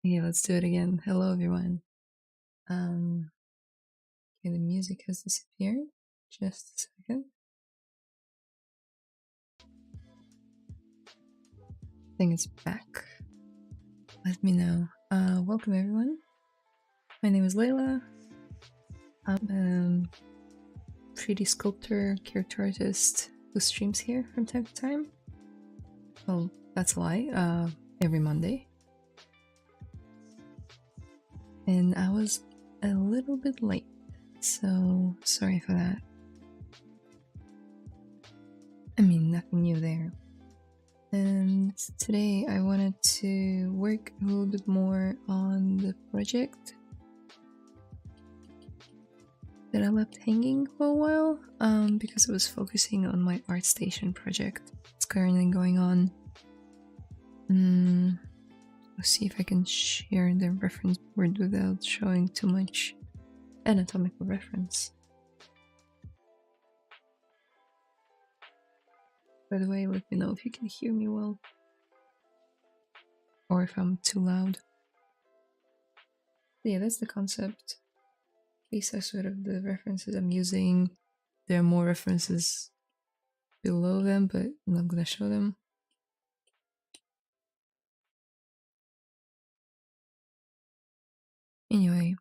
Okay, let's do it again. Hello, everyone. Okay, the music has disappeared. Just a second. I think it's back. Let me know. Welcome, everyone. My name is Layla. I'm a 3D sculptor, character artist who streams here from time to time. Well, that's a lie. Every Monday. And I was a little bit late, so sorry for that. I mean, nothing new there. And today I wanted to work a little bit more on the project that I left hanging for a while, because I was focusing on my ArtStation project. It's currently going on. Let's see if I can share the reference board without showing too much anatomical reference. By the way, let me know if you can hear me well, or if I'm too loud. Yeah, that's the concept. These are sort of the references I'm using. There are more references below them, but I'm not gonna show them. Anyway,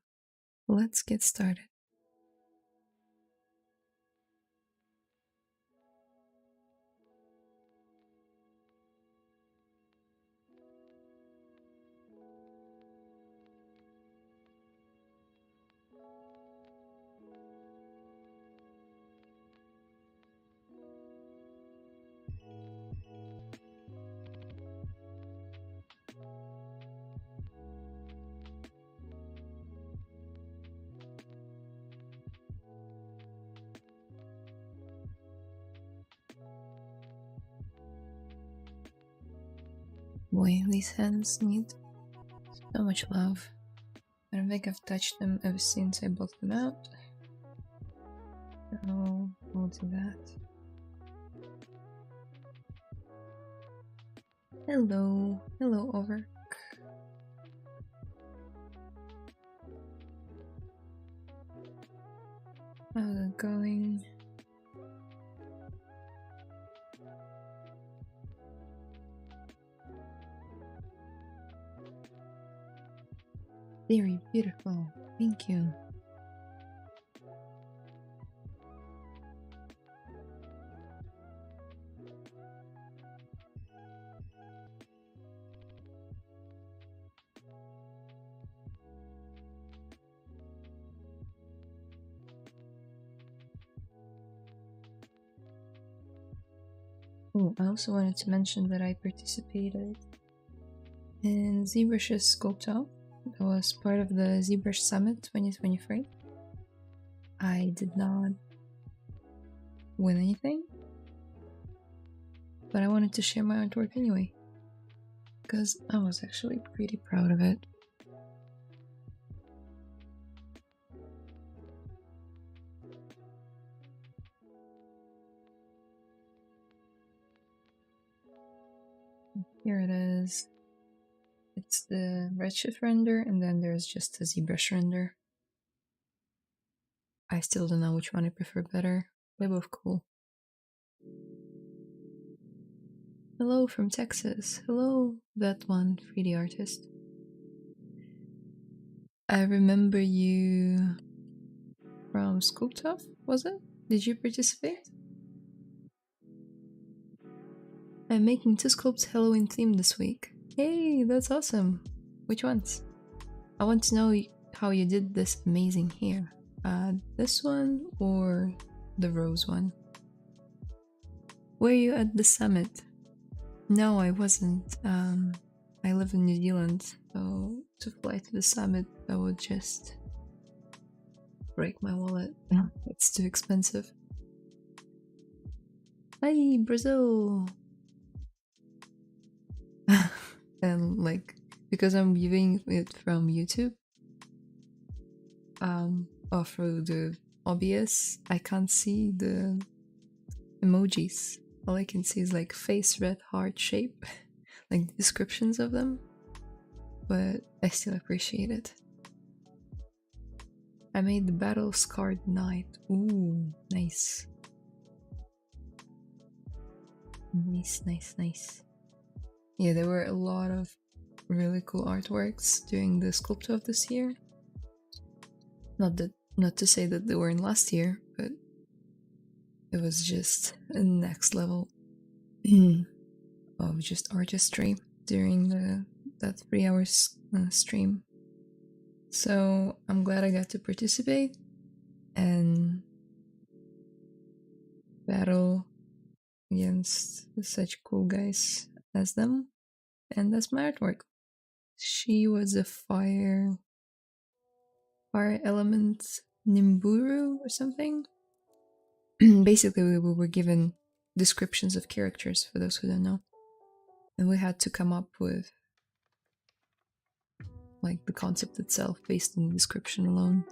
let's get started. Boy, these hands need so much love. I don't think I've touched them ever since I bought them out. So we'll do that. Hello, hello, over. How's it going? Very beautiful, thank you. Oh, I also wanted to mention that I participated in ZBrush's Sculptober. I was part of the ZBrush Summit 2023. I did not win anything, but I wanted to share my artwork anyway, because I was actually pretty proud of it. Here it is. It's the Redshift render, and then there's just the ZBrush render. I still don't know which one I prefer better. They're both cool. Hello from Texas. Hello, that one 3D artist. I remember you from Sculptober, was it? Did you participate? I'm making 2 sculpts Halloween themed this week. Hey, that's awesome. Which ones? I want to know how you did this amazing hair. This one or the rose one? Were you at the summit? No, I wasn't. I live in New Zealand, so to fly to the summit, that would just break my wallet. It's too expensive. Hi, Brazil! And like, because I'm viewing it from YouTube, or through the OBS, I can't see the emojis. All I can see is like face, red, heart shape, like descriptions of them. but I still appreciate it. I made the battle scarred knight. Ooh, nice. Nice. Yeah, there were a lot of really cool artworks during the Sculptor of this year. Not to say that they weren't last year, but it was just a next level of just artistry during that 3 hours stream. So I'm glad I got to participate and battle against such cool guys as them. And that's my artwork. She was a fire element Nimburu or something. Basically, we were given descriptions of characters, for those who don't know. And we had to come up with like the concept itself based on the description alone.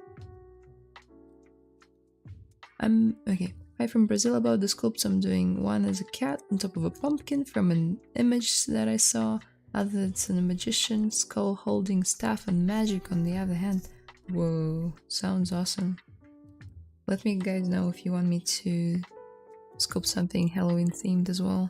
Okay. Hi from Brazil. About the sculpts, I'm doing one as a cat on top of a pumpkin from an image that I saw. Other it's a magician, skull holding staff and magic on the other hand. Whoa, sounds awesome. Let me guys know if you want me to sculpt something Halloween themed as well.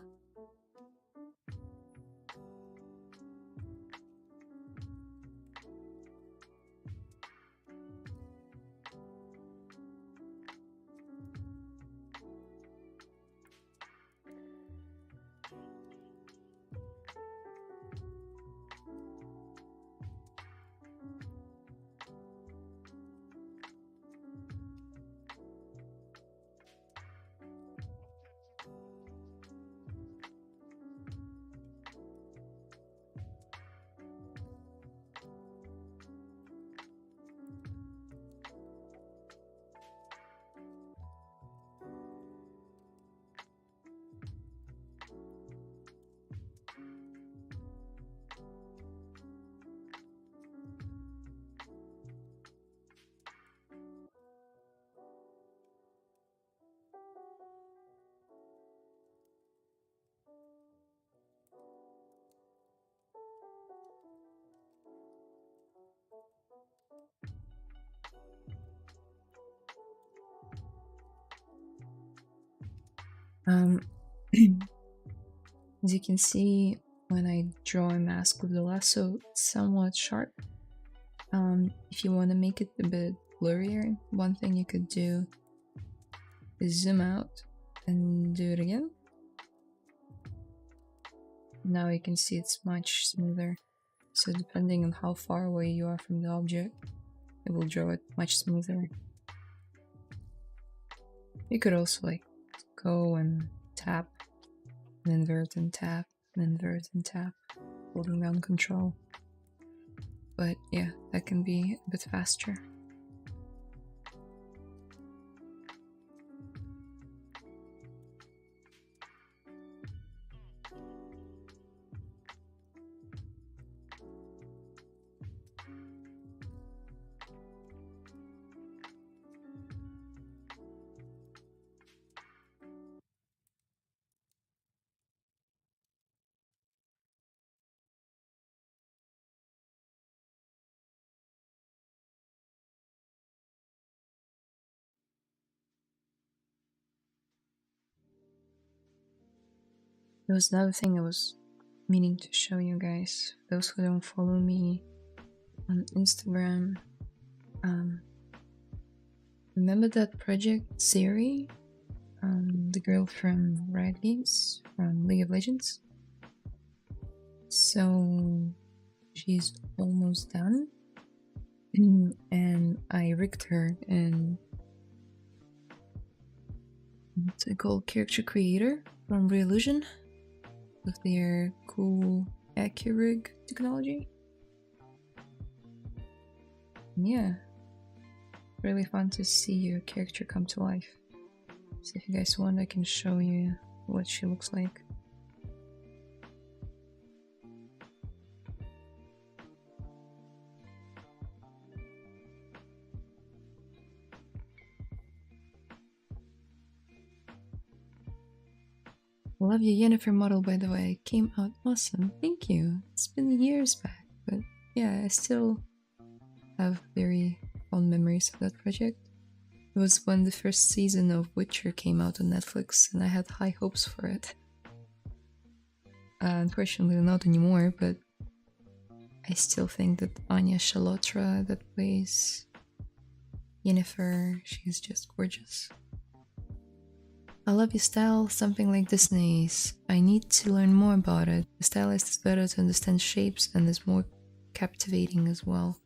As you can see, when I draw a mask with the lasso, it's somewhat sharp. If you want to make it a bit blurrier, one thing you could do is zoom out and do it again. Now you can see it's much smoother. So depending on how far away you are from the object, it will draw it much smoother. You could also like go and tap, and invert and tap, and invert and tap, holding down control. But yeah, that can be a bit faster. There was another thing I was meaning to show you guys. For those who don't follow me on Instagram, remember that project Siri? The girl from Riot Games, from League of Legends? So she's almost done. And I rigged her in what's it called? Character Creator from Reillusion with their cool AccuRig technology. And yeah, really fun to see your character come to life. So if you guys want, I can show you what she looks like. Love your uniform model, by the way. It came out awesome. Thank you. It's been years back, but yeah, I still have very fond memories of that project. It was when the first season of Witcher came out on Netflix, and I had high hopes for it. Unfortunately, not anymore, but I still think that Anya Shalotra, that plays Yennefer, she's just gorgeous. I love your style, something like Disney's. I need to learn more about it. The stylist is better to understand shapes and is more captivating as well.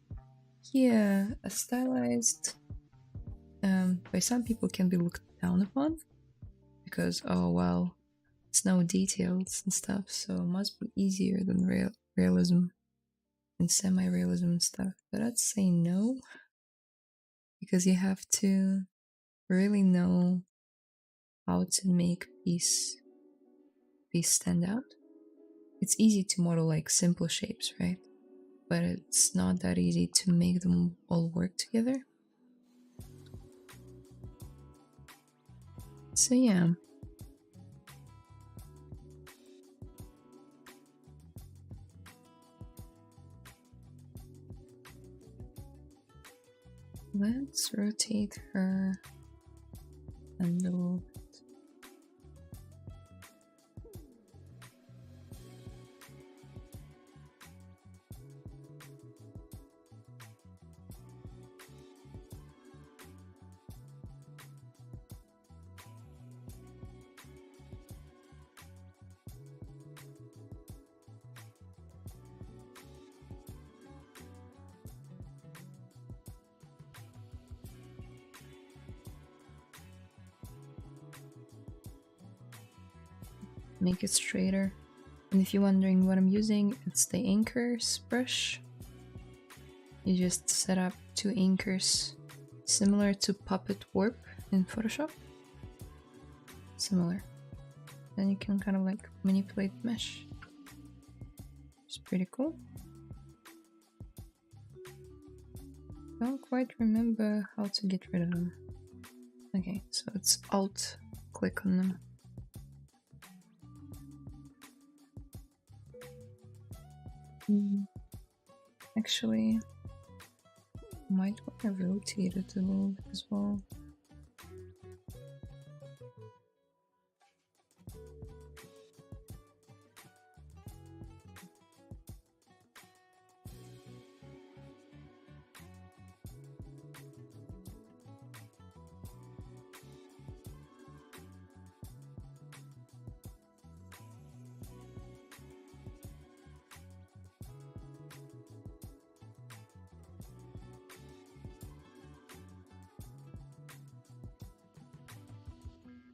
Yeah, a stylized by some people can be looked down upon because, oh well, it's no details and stuff, so it must be easier than realism and semi-realism and stuff. But I'd say no, because you have to really know how to make piece stand out. It's easy to model like simple shapes, right? But it's not that easy to make them all work together. So yeah. Let's rotate her a little bit. Make it straighter. And if you're wondering what I'm using, it's the anchors brush. You just set up 2 anchors, similar to Puppet Warp in Photoshop. Similar. Then you can kind of like manipulate mesh. It's pretty cool. Don't quite remember how to get rid of them. Okay, so it's Alt click on them. Actually, might want to rotate it a little bit as well.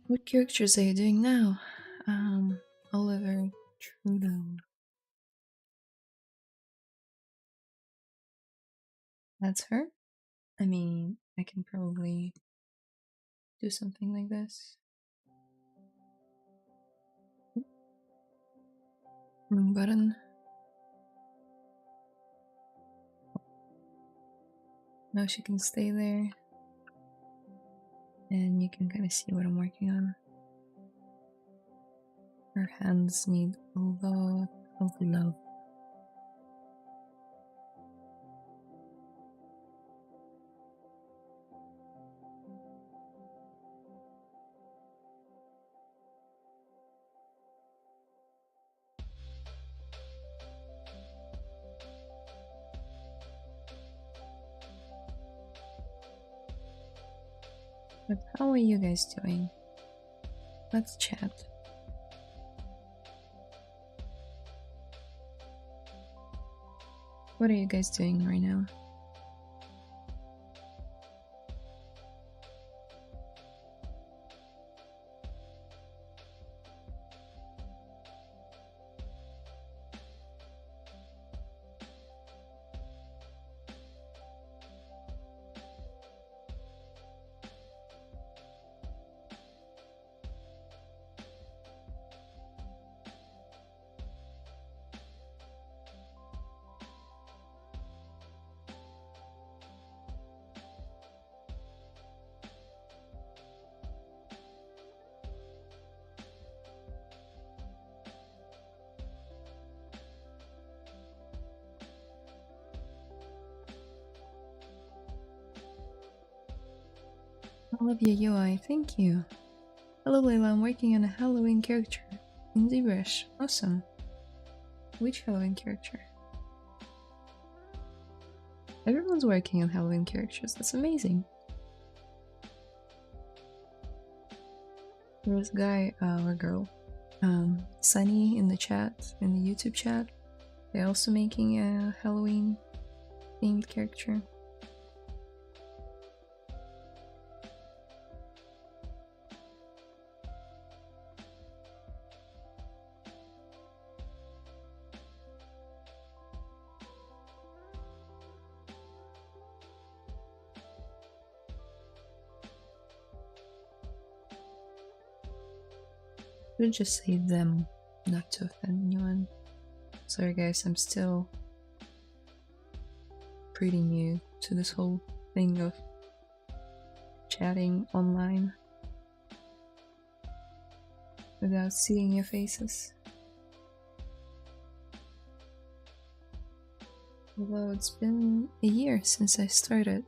What characters are you doing now? Oliver Trudeau. That's her? I mean, I can probably do something like this. Wrong button. Now she can stay there. And you can kind of see what I'm working on. Her hands need a lot of love. But how are you guys doing? Let's chat. What are you guys doing right now? I love your UI, thank you. Hello Layla, I'm working on a Halloween character in ZBrush. Awesome. Which Halloween character? Everyone's working on Halloween characters, that's amazing. There's a guy or girl, Sunny in the chat, in the YouTube chat. They're also making a Halloween themed character. We'll just say them, not to offend anyone. Sorry guys, I'm still pretty new to this whole thing of chatting online without seeing your faces. Although it's been a year since I started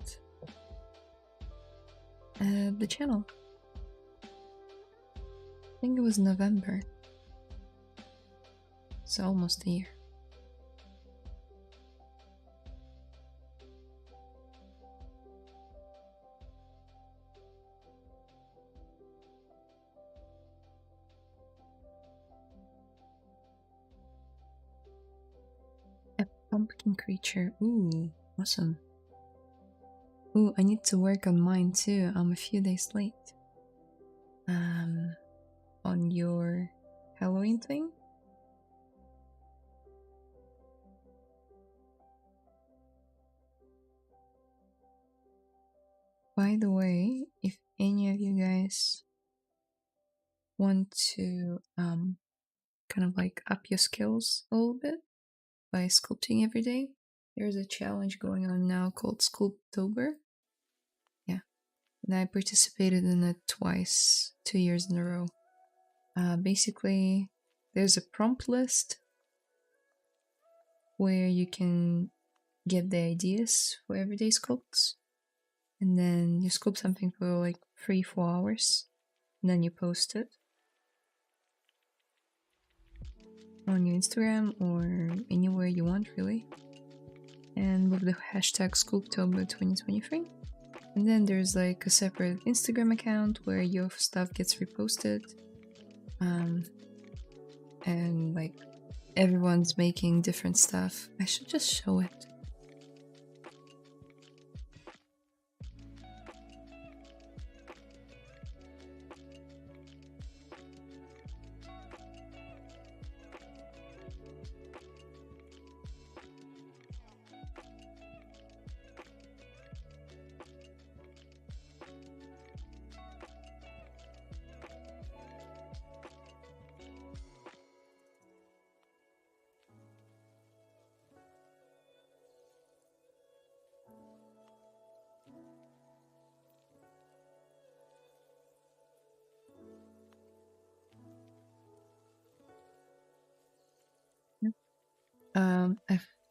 the channel. I think it was November. So almost a year. A pumpkin creature. Ooh, awesome. Ooh, I need to work on mine too. I'm a few days late. On your Halloween thing? By the way, if any of you guys want to kind of like up your skills a little bit by sculpting every day, there's a challenge going on now called Sculptober. Yeah, and I participated in it twice, 2 years in a row. Basically, there's a prompt list where you can get the ideas for everyday sculpts, and then you sculpt something for like 3-4 hours, and then you post it on your Instagram or anywhere you want, really, and with the hashtag Sculptober 2023. And then there's like a separate Instagram account where your stuff gets reposted, and like everyone's making different stuff. I should just show it.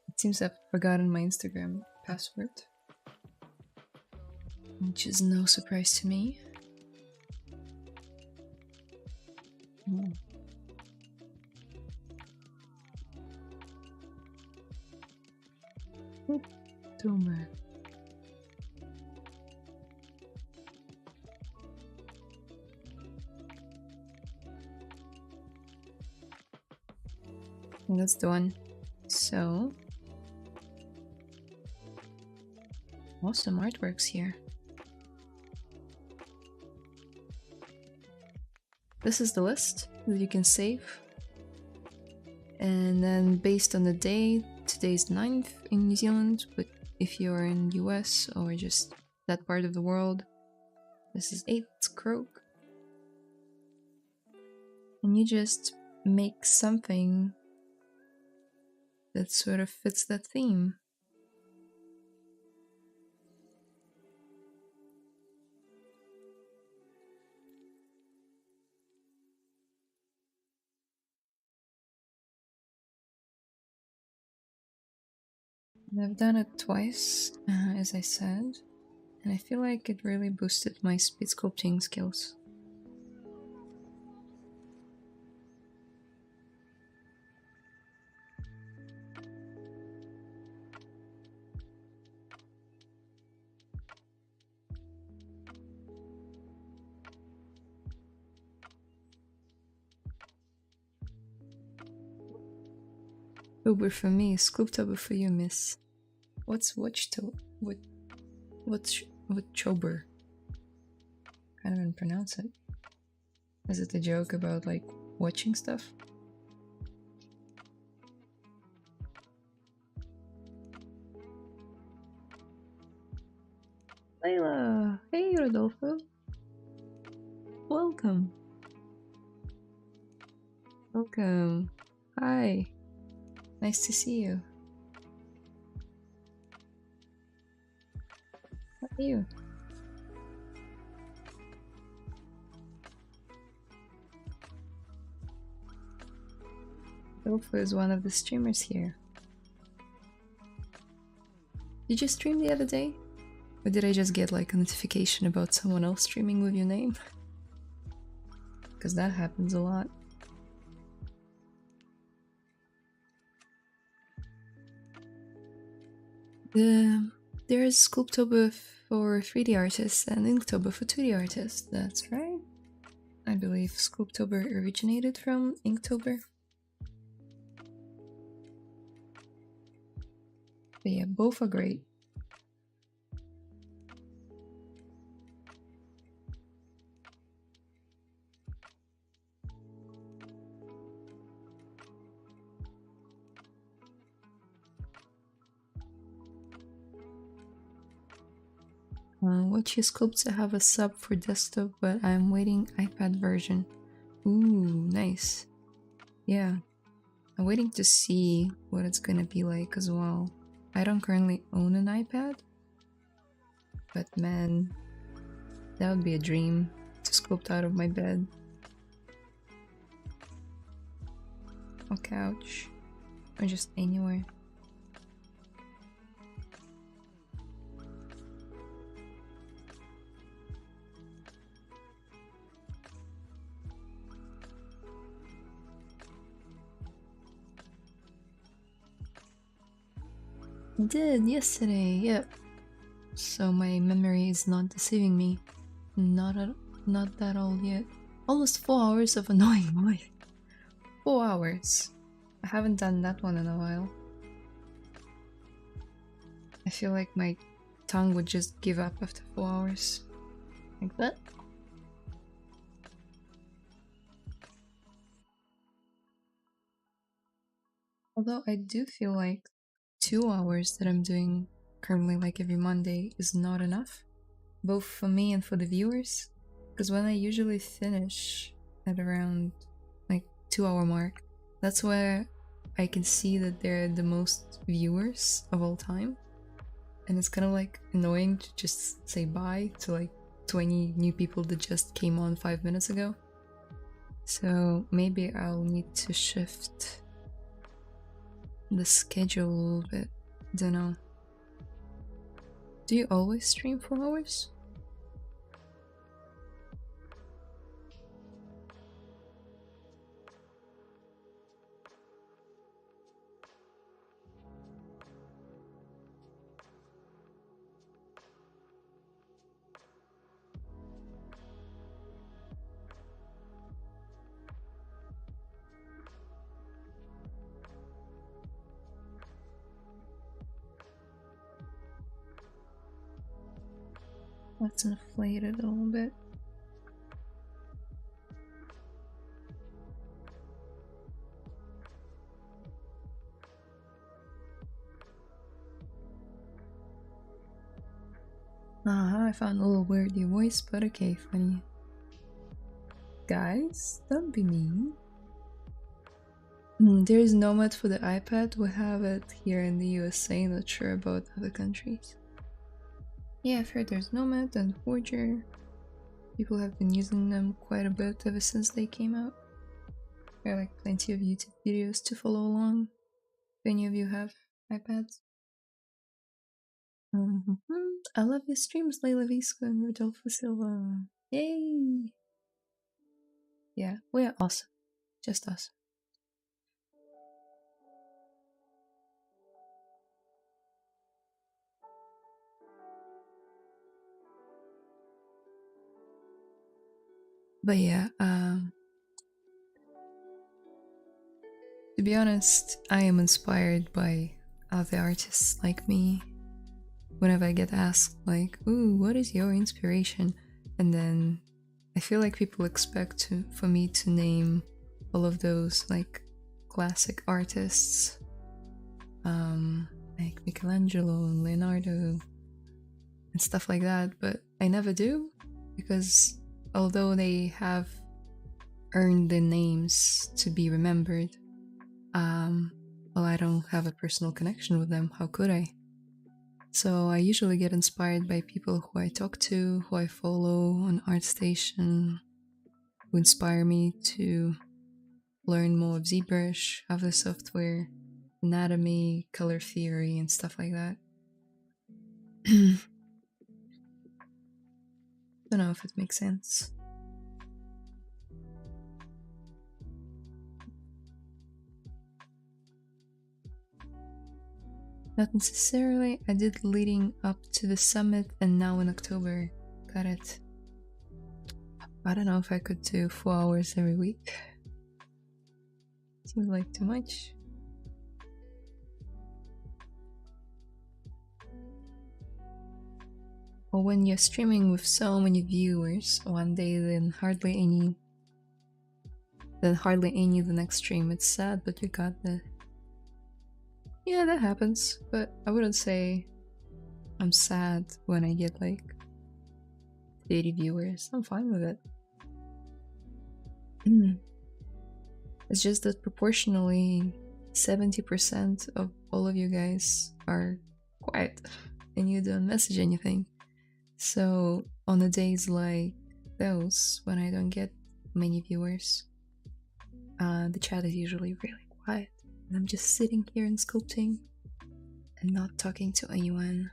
It seems I've forgotten my Instagram password, which is no surprise to me. Sculptober. That's the one. So awesome artworks here. This is the list that you can save, and then based on the day, today's 9th in New Zealand, but if you're in US or just that part of the world, this is 8th Croak, and you just make something that sort of fits that theme. And I've done it twice, as I said, And I feel like it really boosted my speed sculpting skills. Uber for me, Sculptober for you, miss. What's Watchober? Can't even pronounce it. Is it a joke about like watching stuff? Layla! Hey Rodolfo! Welcome! Welcome! Hi! Nice to see you. How are you? Rodolfo is one of the streamers here. Did you stream the other day? Or did I just get like a notification about someone else streaming with your name? Because that happens a lot. There is Sculptober for 3D artists and Inktober for 2D artists. That's right. I believe Sculptober originated from Inktober. But yeah, both are great. Watchy Sculpts have a sub for desktop, but I'm waiting iPad version. Ooh, nice. Yeah, I'm waiting to see what it's gonna be like as well. I don't currently own an iPad, but man, that would be a dream to sculpt out of my bed or couch or just anywhere. I did yesterday, yep. So my memory is not deceiving me. Not that old yet. Almost 4 hours of annoying noise. 4 hours. I haven't done that one in a while. I feel like my tongue would just give up after 4 hours. Like that. Although I do feel like 2 hours that I'm doing currently, like every Monday, is not enough. Both for me and for the viewers. Because when I usually finish at around like 2 hour mark, that's where I can see that they're the most viewers of all time. And it's kind of like annoying to just say bye to like 20 new people that just came on 5 minutes ago. So maybe I'll need to shift the schedule a little bit. Don't know. Do you always stream 4 hours? Let's inflate it a little bit. I found a little weird your voice, but okay, funny. Guys, don't be mean. There's Nomad for the iPad. We have it here in the USA, not sure about other countries. Yeah, I've heard there's Nomad and Forger. People have been using them quite a bit ever since they came out. There are like plenty of YouTube videos to follow along if any of you have iPads. Mhm. I love your streams, Layla, Viscu, and Rodolfo Silva. Yay! Yeah, we are awesome. Just us. But yeah, to be honest, I am inspired by other artists like me. Whenever I get asked, like, ooh, what is your inspiration? And then I feel like people expect for me to name all of those like classic artists, like Michelangelo and Leonardo and stuff like that, but I never do because although they have earned the names to be remembered, well, I don't have a personal connection with them. How could I? So I usually get inspired by people who I talk to, who I follow on ArtStation, who inspire me to learn more of ZBrush, other software, anatomy, color theory, and stuff like that. Don't know if it makes sense. Not necessarily. I did leading up to the summit and now in October. Got it. I don't know if I could do 4 hours every week. Seems like too much. Or when you're streaming with so many viewers one day, then hardly any the next stream. It's sad, but you got that. Yeah, that happens, but I wouldn't say I'm sad when I get like 80 viewers. I'm fine with it. It's just that proportionally 70% of all of you guys are quiet and you don't message anything. So on the days like those, when I don't get many viewers, the chat is usually really quiet. And I'm just sitting here and sculpting and not talking to anyone.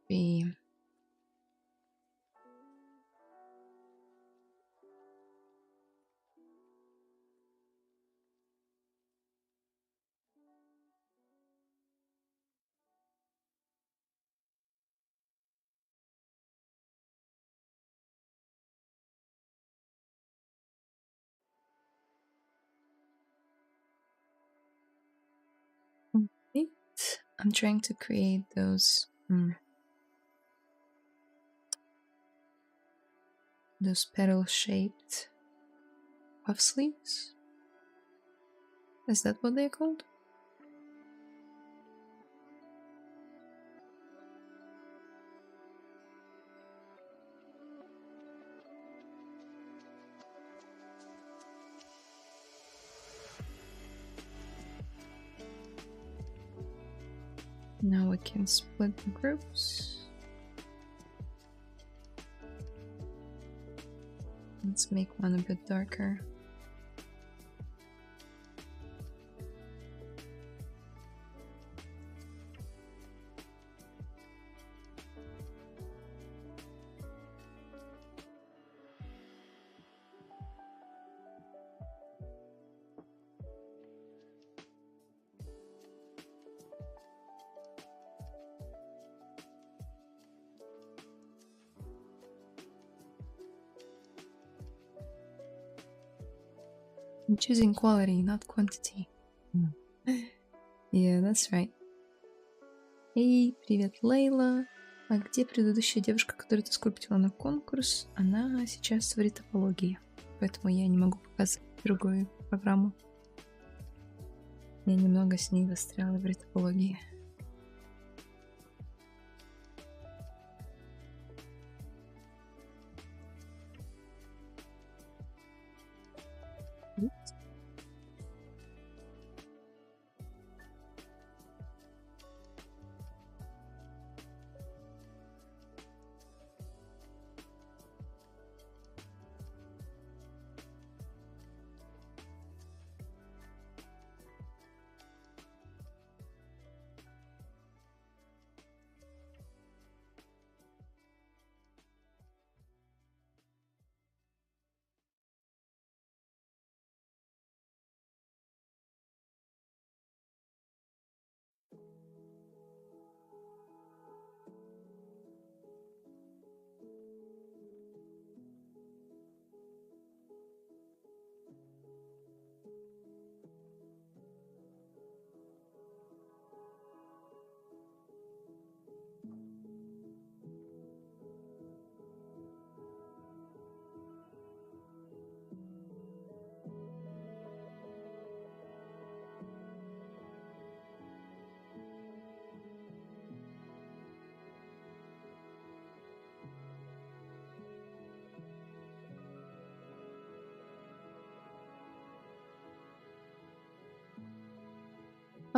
Be complete. I'm trying to create those petal shaped puff sleeves. Is that what they're called? Now we can split the groups. Let's make one a bit darker. I'm choosing quality, not quantity. Yeah, that's right. Эй, привет, Лейла. А где предыдущая девушка, которую ты скульптила на конкурс? Она сейчас в ретопологии, поэтому я не могу показать другую программу. Я немного с ней застряла в ретопологии.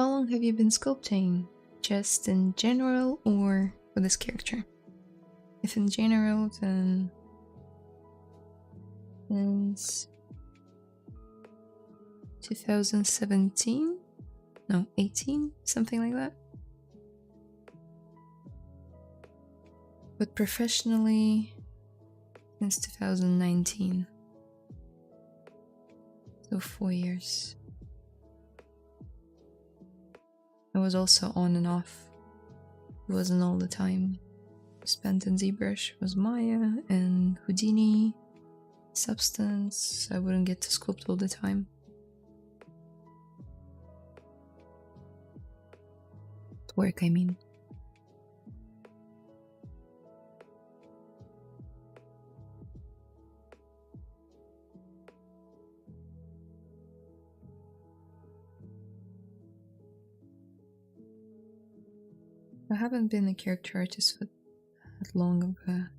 How long have you been sculpting? Just in general or for this character? If in general, then since 2017? No, 18? Something like that. But professionally, since 2019. So 4 years. I was also on and off. It wasn't all the time. Spent in ZBrush was Maya and Houdini, Substance. I wouldn't get to sculpt all the time. Work, I mean. I haven't been a character artist for that long of a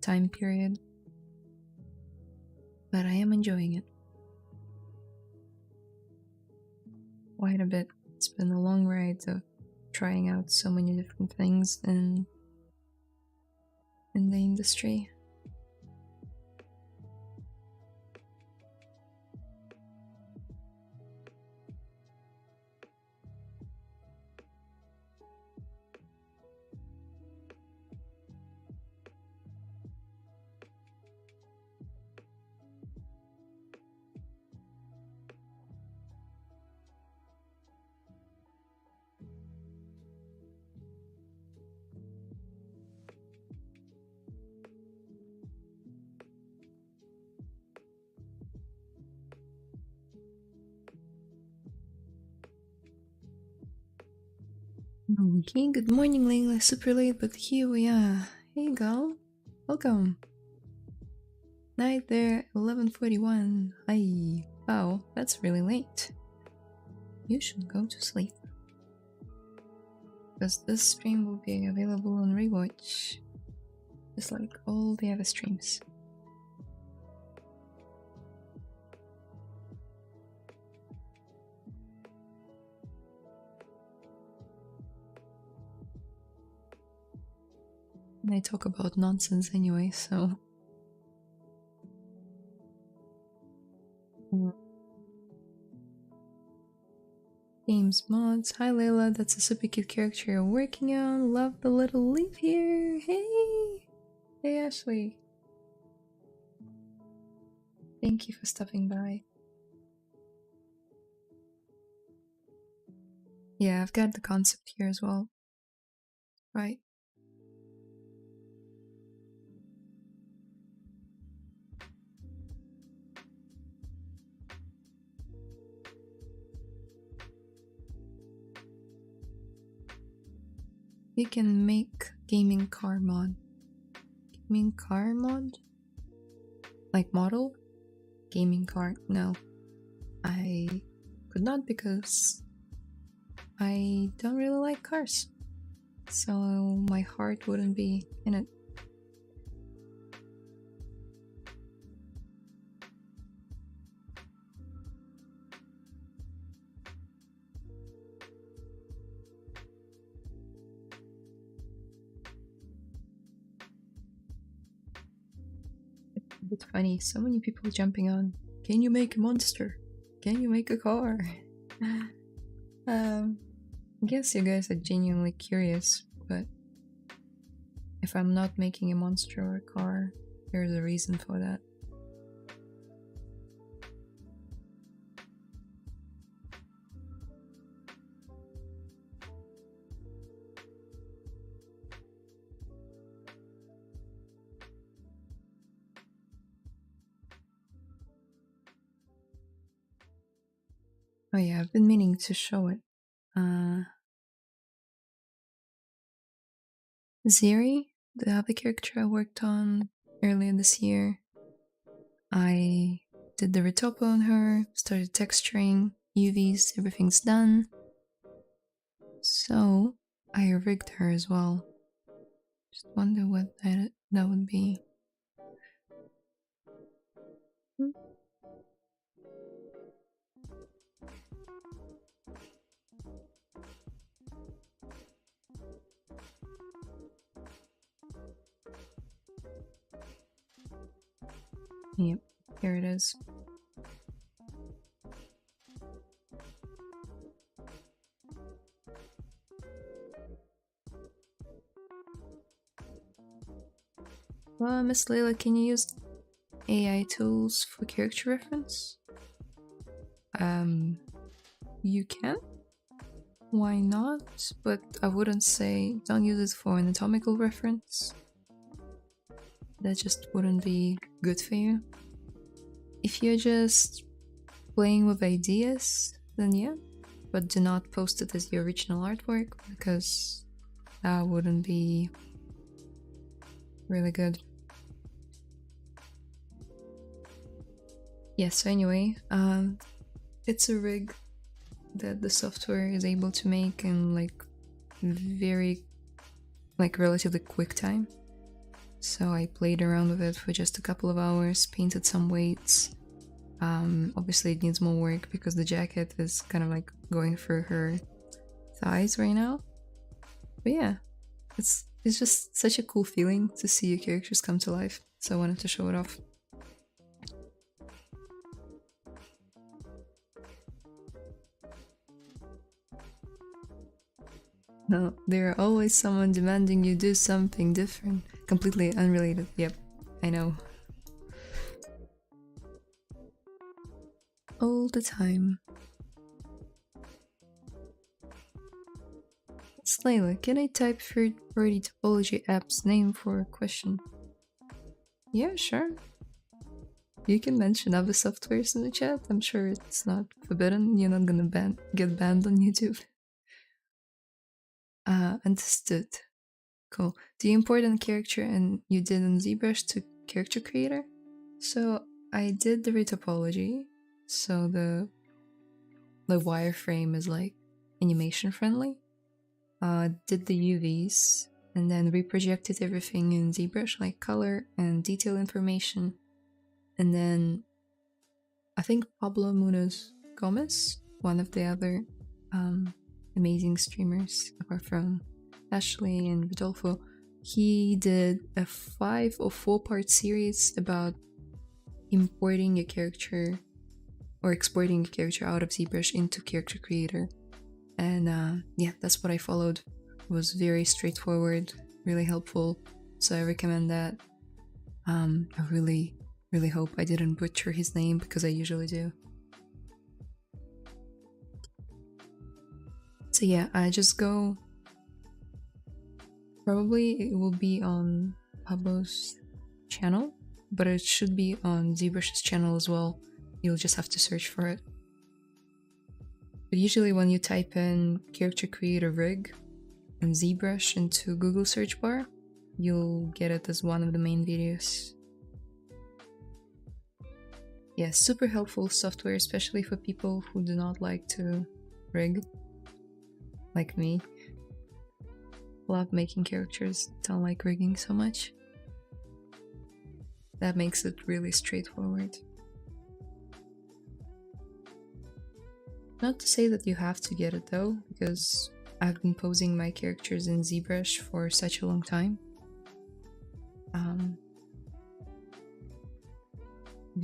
time period, but I am enjoying it quite a bit. It's been a long ride of trying out so many different things in the industry. Okay, good morning, Layla. Super late, but here we are. Hey, girl. Welcome. Night there, 11:41. Hi. Wow, that's really late. You should go to sleep. Because this stream will be available on rewatch. Just like all the other streams. And I talk about nonsense anyway, so... Games mods. Hi Layla, that's a super cute character you're working on. Love the little leaf here. Hey! Hey Ashley. Thank you for stopping by. Yeah, I've got the concept here as well. Right. You can make gaming car mod. Gaming car mod? Like model? Gaming car? No. I could not because I don't really like cars. So my heart wouldn't be in it. A bit funny, so many people jumping on. Can you make a monster? Can you make a car? I guess you guys are genuinely curious, but if I'm not making a monster or a car, there's a reason for that. Oh yeah, I've been meaning to show it. Zeri, the other character I worked on earlier this year, I did the retopo on her, started texturing, UVs, everything's done. So I rigged her as well. Just wonder what that would be. Yep, here it is. Well, Miss Layla, can you use AI tools for character reference? You can. Why not? But I wouldn't say don't use it for anatomical reference. That just wouldn't be good for you. If you're just playing with ideas, then yeah. But do not post it as your original artwork because that wouldn't be really good. Yeah, so anyway, it's a rig that the software is able to make in relatively quick time. So I played around with it for just a couple of hours, painted some weights. Obviously it needs more work because the jacket is kind of like going through her thighs right now. But yeah, it's just such a cool feeling to see your characters come to life. So I wanted to show it off. No, there are always someone demanding you do something different, completely unrelated. Yep, I know. All the time. Layla, can I type third-party topology app's name for a question? Yeah, sure. You can mention other softwares in the chat. I'm sure it's not forbidden. You're not gonna get banned on YouTube. Understood. Cool. Do you import a character and you did in ZBrush to character creator? So I did the retopology. So the wireframe is like animation friendly. Did the UVs and then reprojected everything in ZBrush, like color and detail information. And then I think Pablo Munoz Gomez, one of the other amazing streamers apart from Ashley and Rodolfo, he did a 5 or 4 part series about importing a character or exporting a character out of ZBrush into Character Creator. And yeah, that's what I followed. It was very straightforward, really helpful, so I recommend that. I really hope I didn't butcher his name because I usually do. So yeah, I just go. Probably it will be on Pablo's channel, but it should be on ZBrush's channel as well. You'll just have to search for it. But usually when you type in character creator rig and ZBrush into Google search bar, you'll get it as one of the main videos. Yeah, super helpful software, especially for people who do not like to rig, like me. Love making characters, don't like rigging so much. That makes it really straightforward. Not to say that you have to get it though, because I've been posing my characters in ZBrush for such a long time.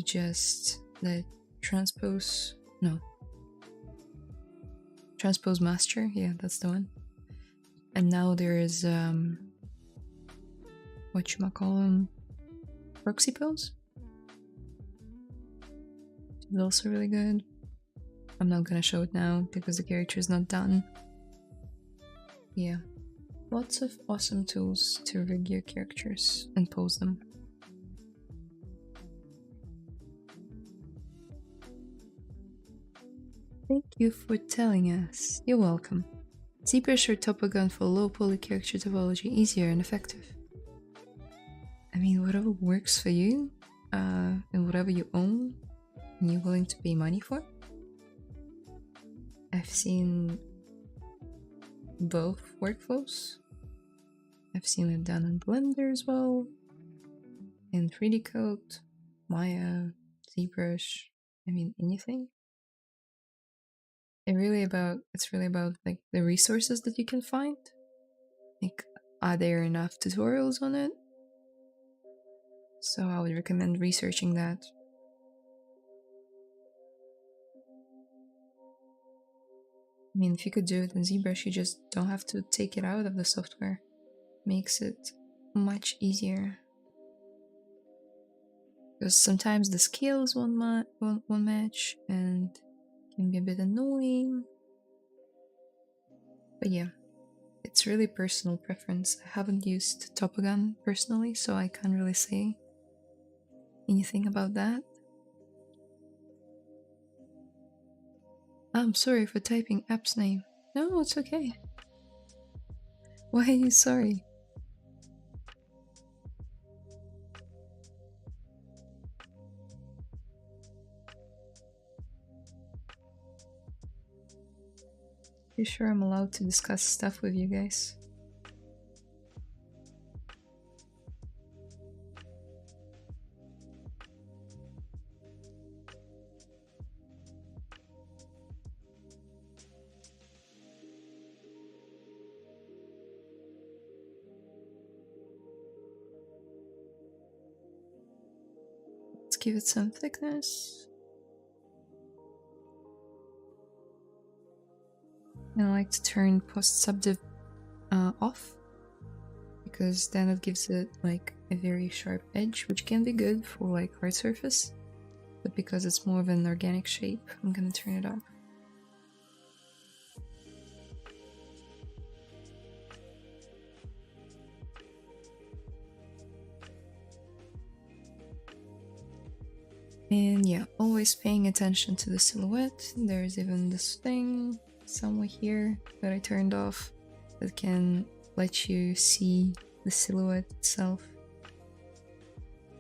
Just the transpose master, yeah, that's the one. And now there is whatchamacallem, proxy pose. It's also really good. I'm not gonna show it now because the character is not done. Yeah, lots of awesome tools to rig your characters and pose them. Thank you for telling us. You're welcome. ZBrush or Topogun for low poly character topology, easier and effective. I mean, whatever works for you, and whatever you own and you're willing to pay money for. I've seen both workflows. I've seen it done in Blender as well, in 3D Code, Maya, ZBrush, I mean anything. It's really about like the resources that you can find. Like, are there enough tutorials on it? So I would recommend researching that. I mean, if you could do it in ZBrush, you just don't have to take it out of the software. Makes it much easier. Because sometimes the scales won't match and can be a bit annoying. But yeah, it's really personal preference. I haven't used Topogun personally, so I can't really say anything about that. I'm sorry for typing app's name. No, it's okay. Why are you sorry? You sure I'm allowed to discuss stuff with you guys? Let's give it some thickness. And I like to turn post-subdiv off, because then it gives it like a very sharp edge, which can be good for like hard surface, but because it's more of an organic shape, I'm gonna turn it off. And yeah, always paying attention to the silhouette. There's even this thing somewhere here that I turned off that can let you see the silhouette itself.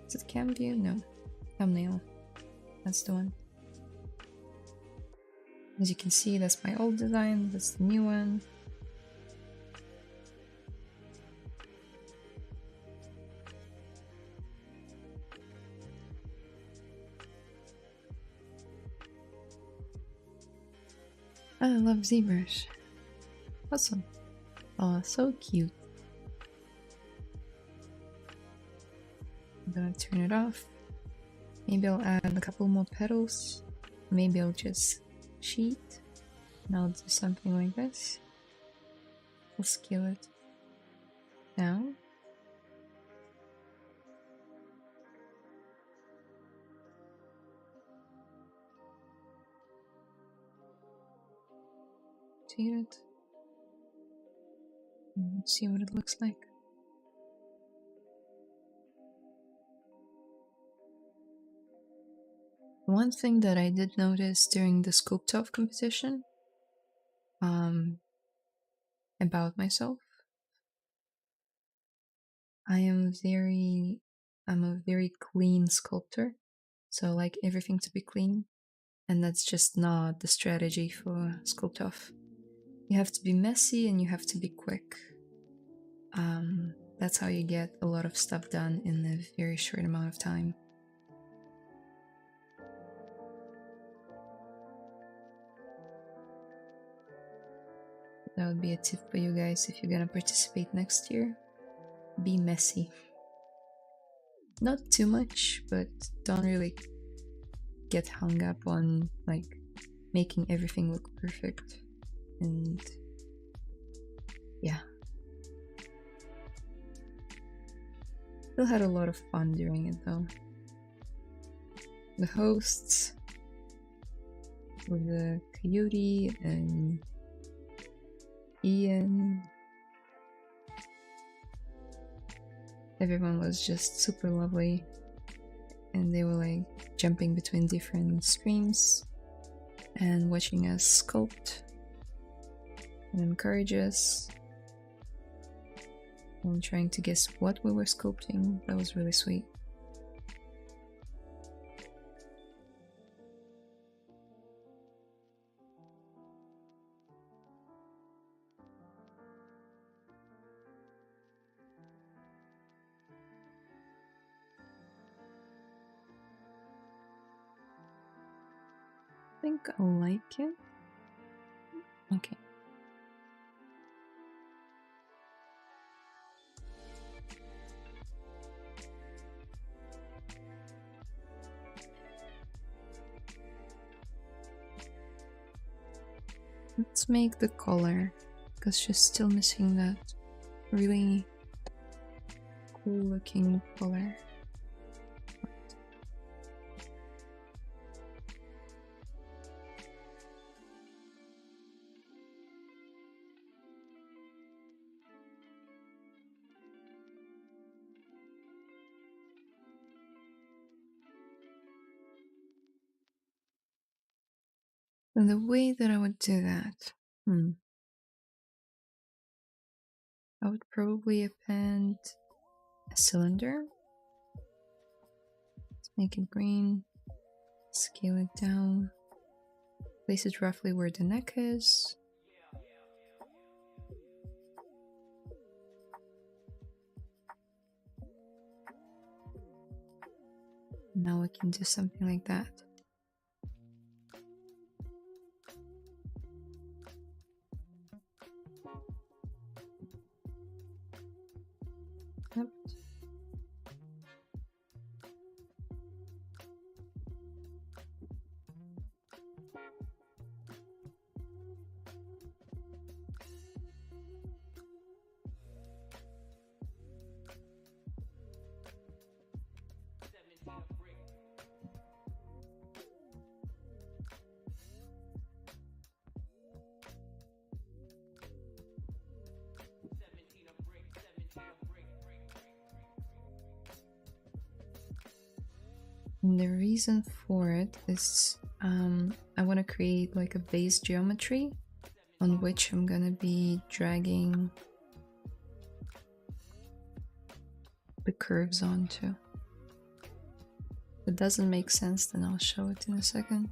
Is it cam view? No. Thumbnail. That's the one. As you can see, that's my old design, that's the new one. I love ZBrush. Awesome. Oh, so cute. I'm gonna turn it off. Maybe I'll add a couple more petals. Maybe I'll just cheat. And I'll do something like this. I'll scale it down. See it. Let's see what it looks like. One thing that I did notice during the Sculptober competition about myself, I'm a very clean sculptor, so I like everything to be clean, and that's just not the strategy for Sculptober. You have to be messy and you have to be quick. That's how you get a lot of stuff done in a very short amount of time. That would be a tip for you guys if you're gonna participate next year. Be messy. Not too much, but don't really get hung up on like making everything look perfect. And yeah. Still had a lot of fun doing it though. The hosts with the Coyote and Ian. Everyone was just super lovely, and they were like jumping between different streams and watching us sculpt and encourage us and trying to guess what we were sculpting. That was really sweet. I think I like it. Okay. Let's make the color, because she's still missing that really cool looking color. And the way that I would do that, I would probably append a cylinder. Let's make it green, scale it down, place it roughly where the neck is. Now we can do something like that. Yep. And the reason for it is I want to create like a base geometry on which I'm gonna be dragging the curves onto. If it doesn't make sense, then I'll show it in a second.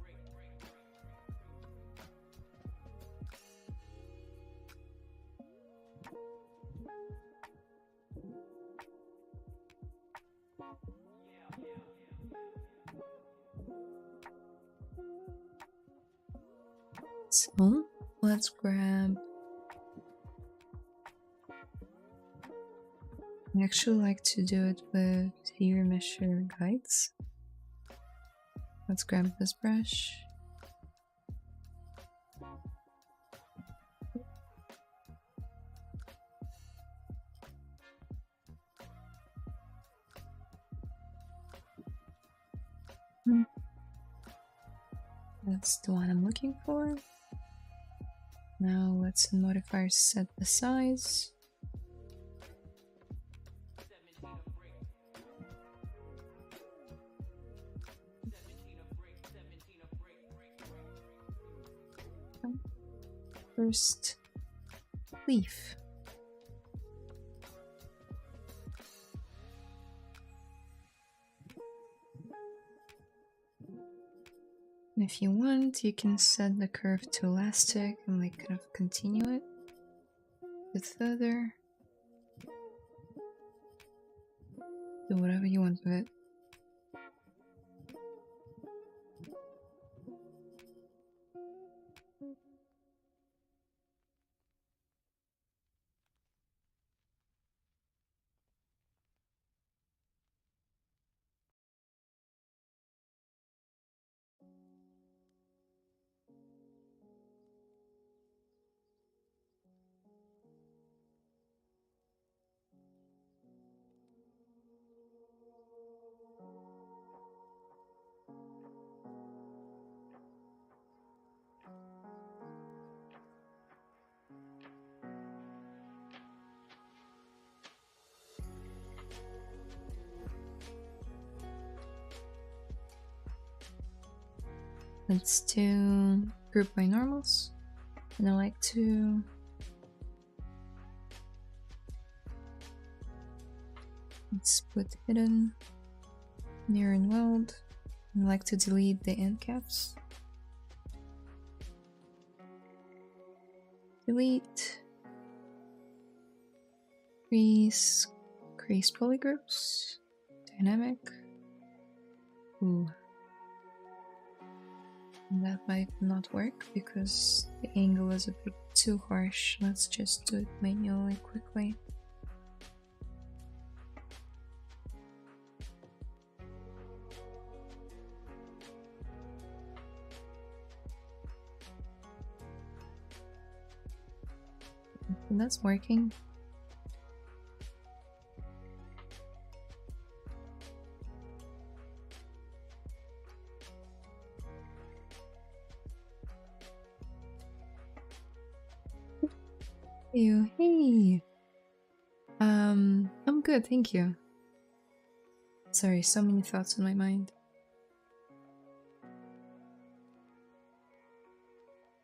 So let's grab. I actually like to do it with here measure guides. Let's grab this brush. That's the one I'm looking for. Now let's in modifier set the size. First leaf. And if you want, you can set the curve to elastic and like kind of continue it a bit further. Do whatever you want with it. Let's do group by normals, and I like to let's put hidden, near and weld. I like to delete the end caps. Delete. Crease polygroups. Dynamic. Ooh. That might not work because the angle is a bit too harsh. Let's just do it manually quickly. That's working. You, hey. I'm good, thank you. Sorry, so many thoughts in my mind.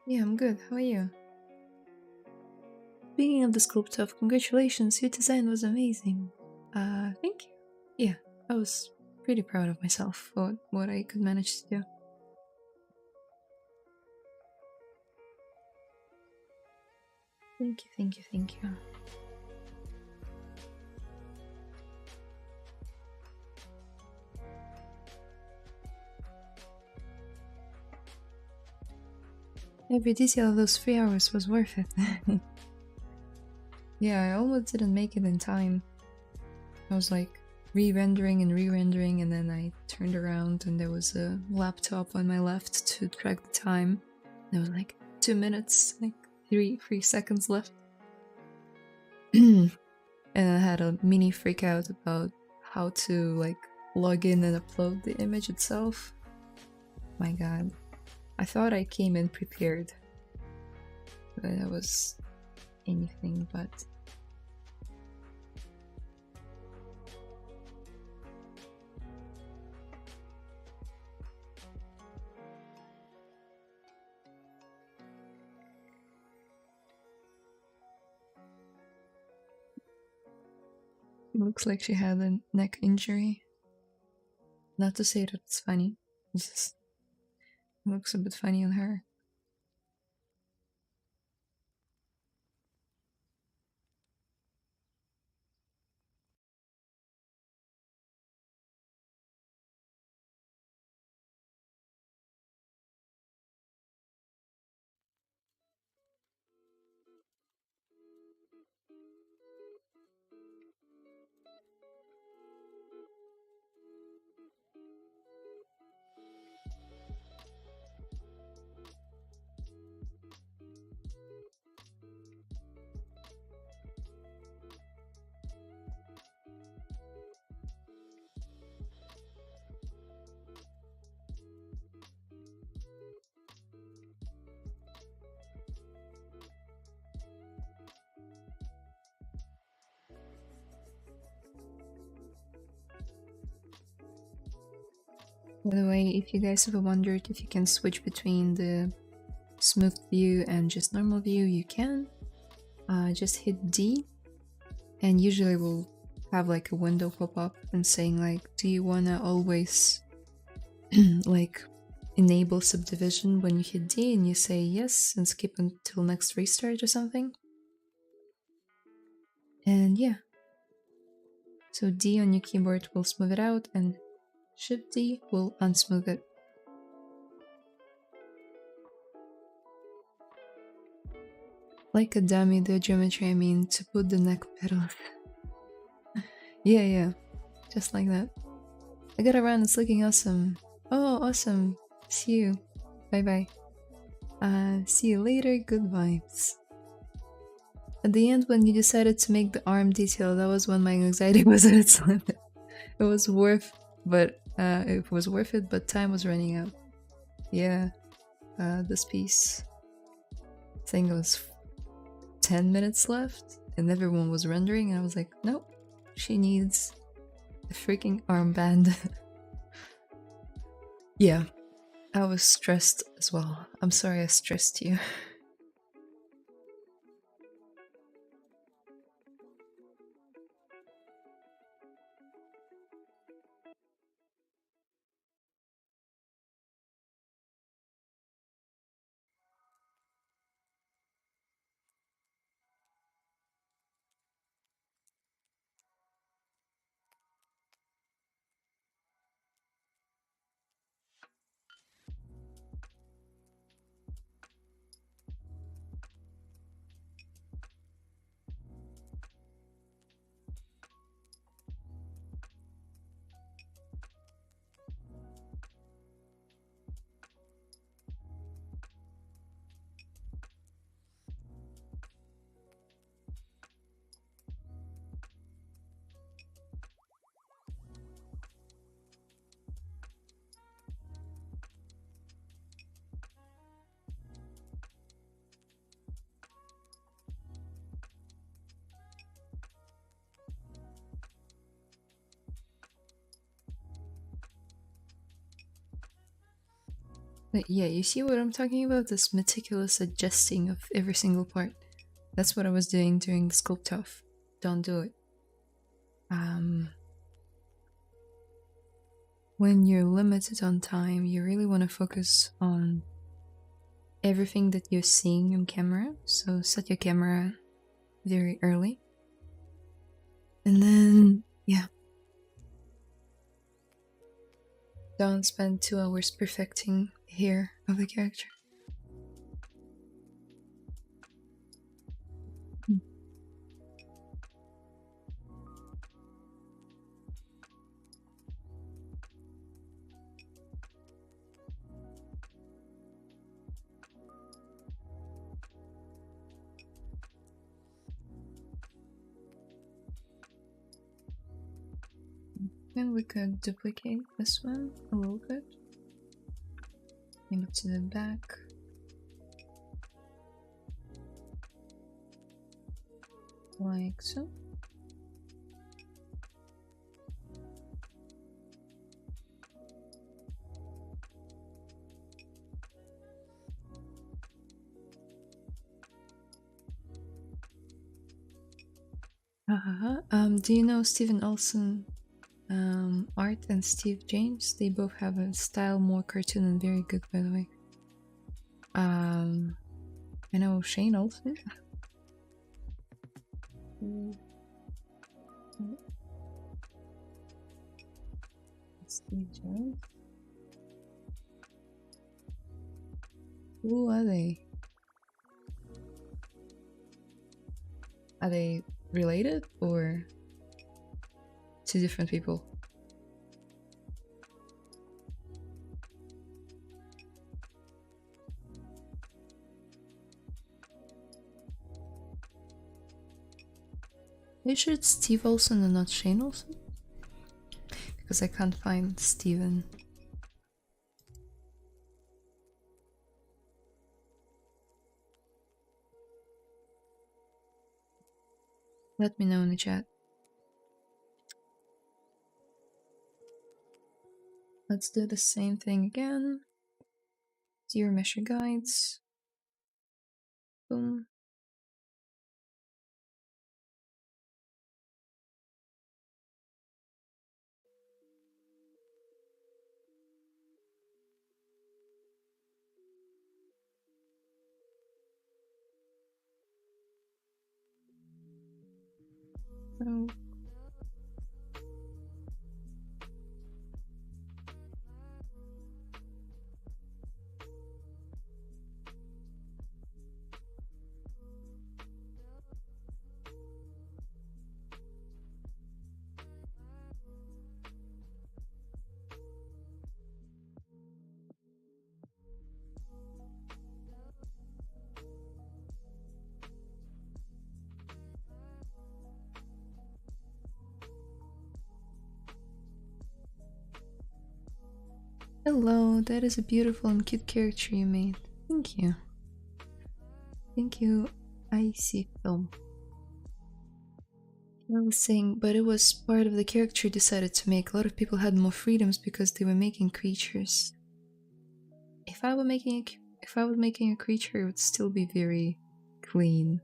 Yeah, I'm good. How are you? Speaking of the Sculptober, congratulations, your design was amazing. Thank you. Yeah, I was pretty proud of myself for what I could manage to do. Thank you, thank you, thank you. Every detail of those 3 hours was worth it. Yeah, I almost didn't make it in time. I was like re-rendering and re-rendering, and then I turned around and there was a laptop on my left to track the time. There was like 2 minutes, like three seconds left. And I had a mini freak out about how to like log in and upload the image itself. My god. I thought I came in prepared, but I was anything but. It looks like she had a neck injury. Not to say that it's funny, it just looks a bit funny on her. By the way, if you guys ever wondered if you can switch between the smooth view and just normal view, you can. Just hit D, and usually we'll have like a window pop up and saying like, do you wanna always like enable subdivision when you hit D, and you say yes and skip until next restart or something. And yeah. So D on your keyboard will smooth it out, and Shift D will unsmooth it. Like a dummy, the geometry I mean, to put the neck pedals. Yeah, just like that. I gotta run, it's looking awesome. Oh, awesome. See you. Bye bye. See you later, good vibes. At the end, when you decided to make the arm detail, that was when my anxiety was at its limit. It was worth, but it was worth it, but time was running out. Yeah, this piece. I think it was 10 minutes left, and everyone was rendering, and I was like, nope, she needs a freaking armband. Yeah, I was stressed as well. I'm sorry I stressed you. But yeah, you see what I'm talking about? This meticulous adjusting of every single part. That's what I was doing during the sculpt off. Don't do it. When you're limited on time, you really want to focus on everything that you're seeing on camera. So set your camera very early. And then, yeah. Don't spend 2 hours perfecting the hair of the character. And we could duplicate this one a little bit. Maybe to the back. Like so. Do you know Steven Olsen art and Steve James? They both have a style more cartoon and very good, by the way. I know Shane Olsen. Steve James. Who are they? Are they related or two different people? Are you sure it's Steve Olsen and not Shane Olsen? Because I can't find Steven. Let me know in the chat. Let's do the same thing again. Zero measure guides. Boom. Oh. Hello, that is a beautiful and cute character you made. Thank you. Thank you, Icy Film. I was saying, but it was part of the character decided to make. A lot of people had more freedoms because they were making creatures. If I were making a creature, it would still be very clean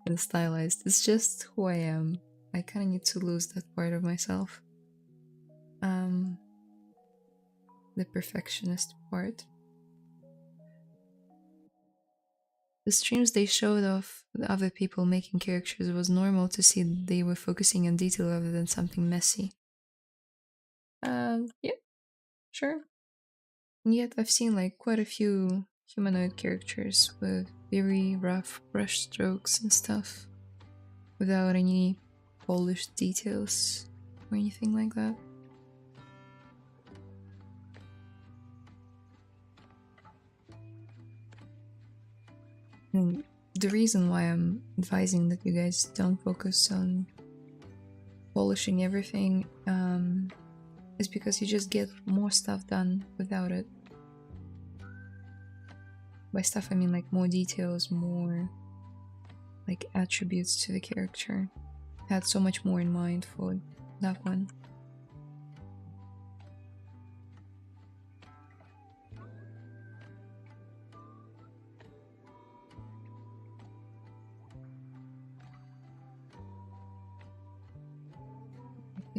and stylized. It's just who I am. I kind of need to lose that part of myself. The perfectionist part. The streams they showed of the other people making characters, it was normal to see they were focusing on detail rather than something messy. Yeah, sure. And yet I've seen like quite a few humanoid characters with very rough brush strokes and stuff without any polished details or anything like that. And the reason why I'm advising that you guys don't focus on polishing everything is because you just get more stuff done without it. By stuff I mean like more details, more like attributes to the character. I had so much more in mind for that one.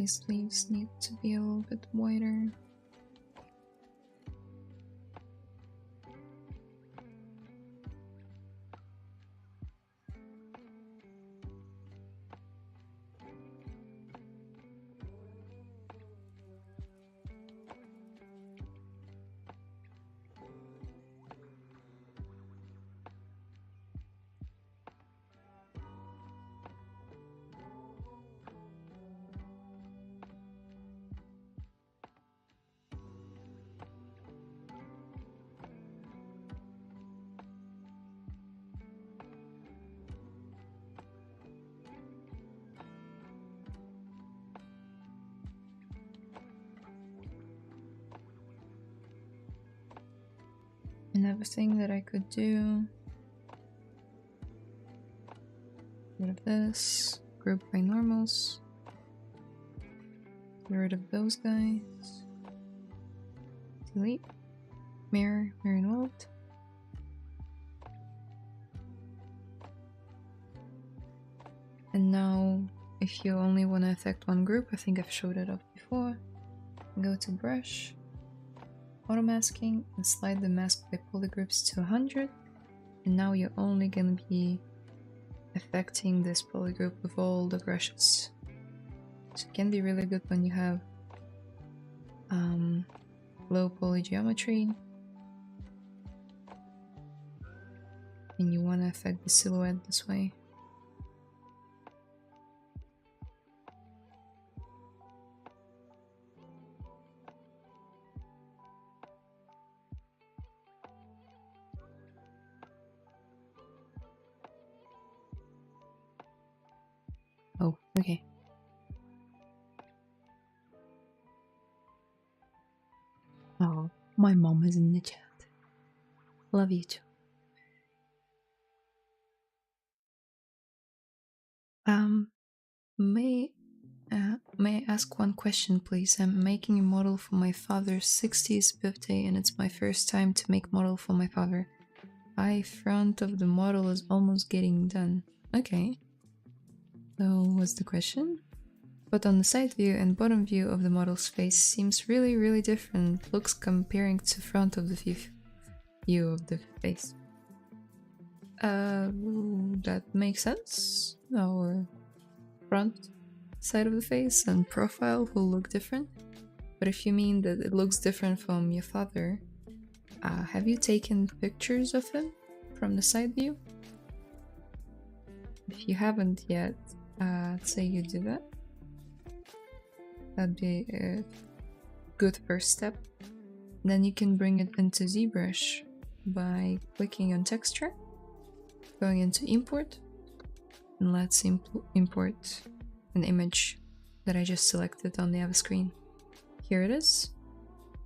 these leaves need to be a little bit wider. Another thing that I could do, get rid of this, group by normals, get rid of those guys, delete, mirror involved. And now, if you only want to affect one group, I think I've showed it up before, go to brush, auto masking, and slide the mask by polygroups to 100. And now you're only gonna be affecting this polygroup with all the brushes. So it can be really good when you have low poly geometry and you want to affect the silhouette this way. Oh, okay. Oh, my mom is in the chat. Love you too. May I ask one question, please? I'm making a model for my father's 60th birthday, and it's my first time to make model for my father. Eye front of the model is almost getting done. Okay. So, what's the question? But on the side view and bottom view of the model's face seems really different. Looks comparing to front of the view of the face. That makes sense. Our front side of the face and profile will look different. But if you mean that it looks different from your father, have you taken pictures of him from the side view? If you haven't yet, I'd say you do that. That'd be a good first step. Then you can bring it into ZBrush by clicking on texture, going into import, and let's import an image that I just selected on the other screen. Here it is.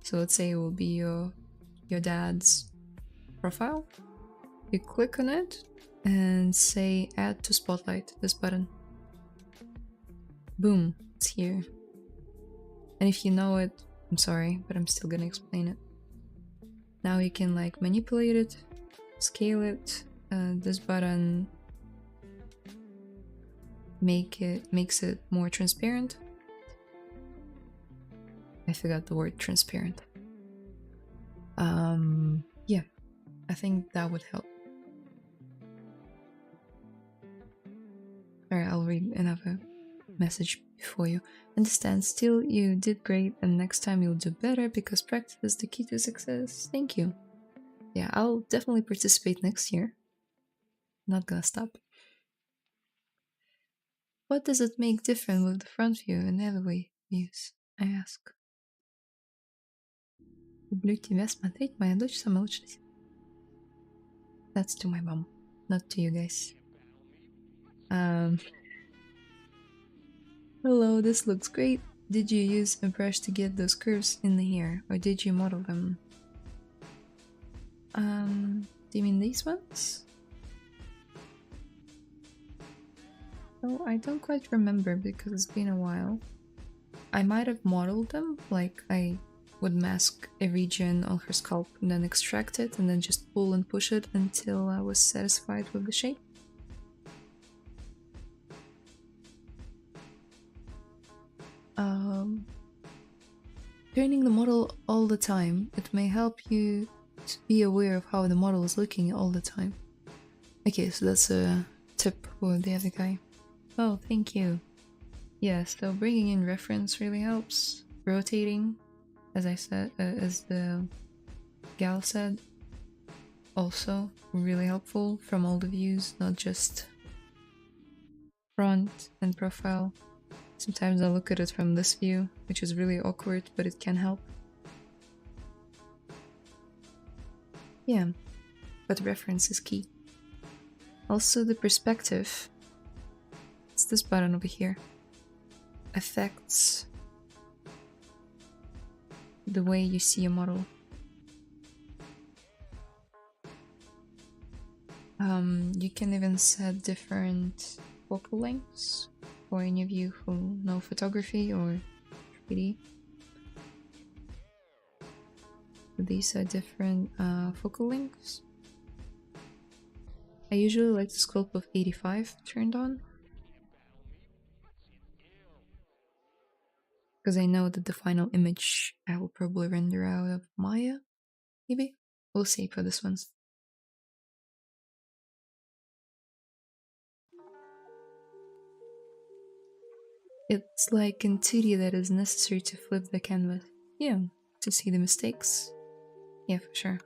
So let's say it will be your dad's profile. You click on it and say add to spotlight, this button. Boom, it's here. And if you know it, I'm sorry, but I'm still gonna explain it. Now you can like manipulate it, scale it. This button makes it more transparent. I forgot the word transparent. Yeah, I think that would help. Alright, I'll read another message before you. Understand, still you did great, and next time you'll do better because practice is the key to success. Thank you. Yeah, I'll definitely participate next year. Not gonna stop. What does it make different with the front view and the other way views? I ask. Люблю тебя смотреть, моя дочь самая лучшая. That's to my mom, not to you guys. Hello, this looks great. Did you use a brush to get those curves in the hair, or did you model them? Do you mean these ones? Oh, I don't quite remember because it's been a while. I might have modeled them, like I would mask a region on her scalp and then extract it and then just pull and push it until I was satisfied with the shape. time, it may help you to be aware of how the model is looking all the time. Okay, so that's a tip for the other guy. Oh, thank you. Yeah, so bringing in reference really helps. Rotating, as I said, as the gal said, also really helpful from all the views, not just front and profile. Sometimes I look at it from this view, which is really awkward, but it can help. Yeah, but reference is key. Also the perspective, it's this button over here, affects the way you see a model. You can even set different focal lengths for any of you who know photography or 3D. These are different focal lengths. I usually like the sculpt of 85 turned on, because I know that the final image I will probably render out of Maya, maybe? We'll see for this one. It's like in 2D that is necessary to flip the canvas. Yeah, to see the mistakes. Yeah, for sure.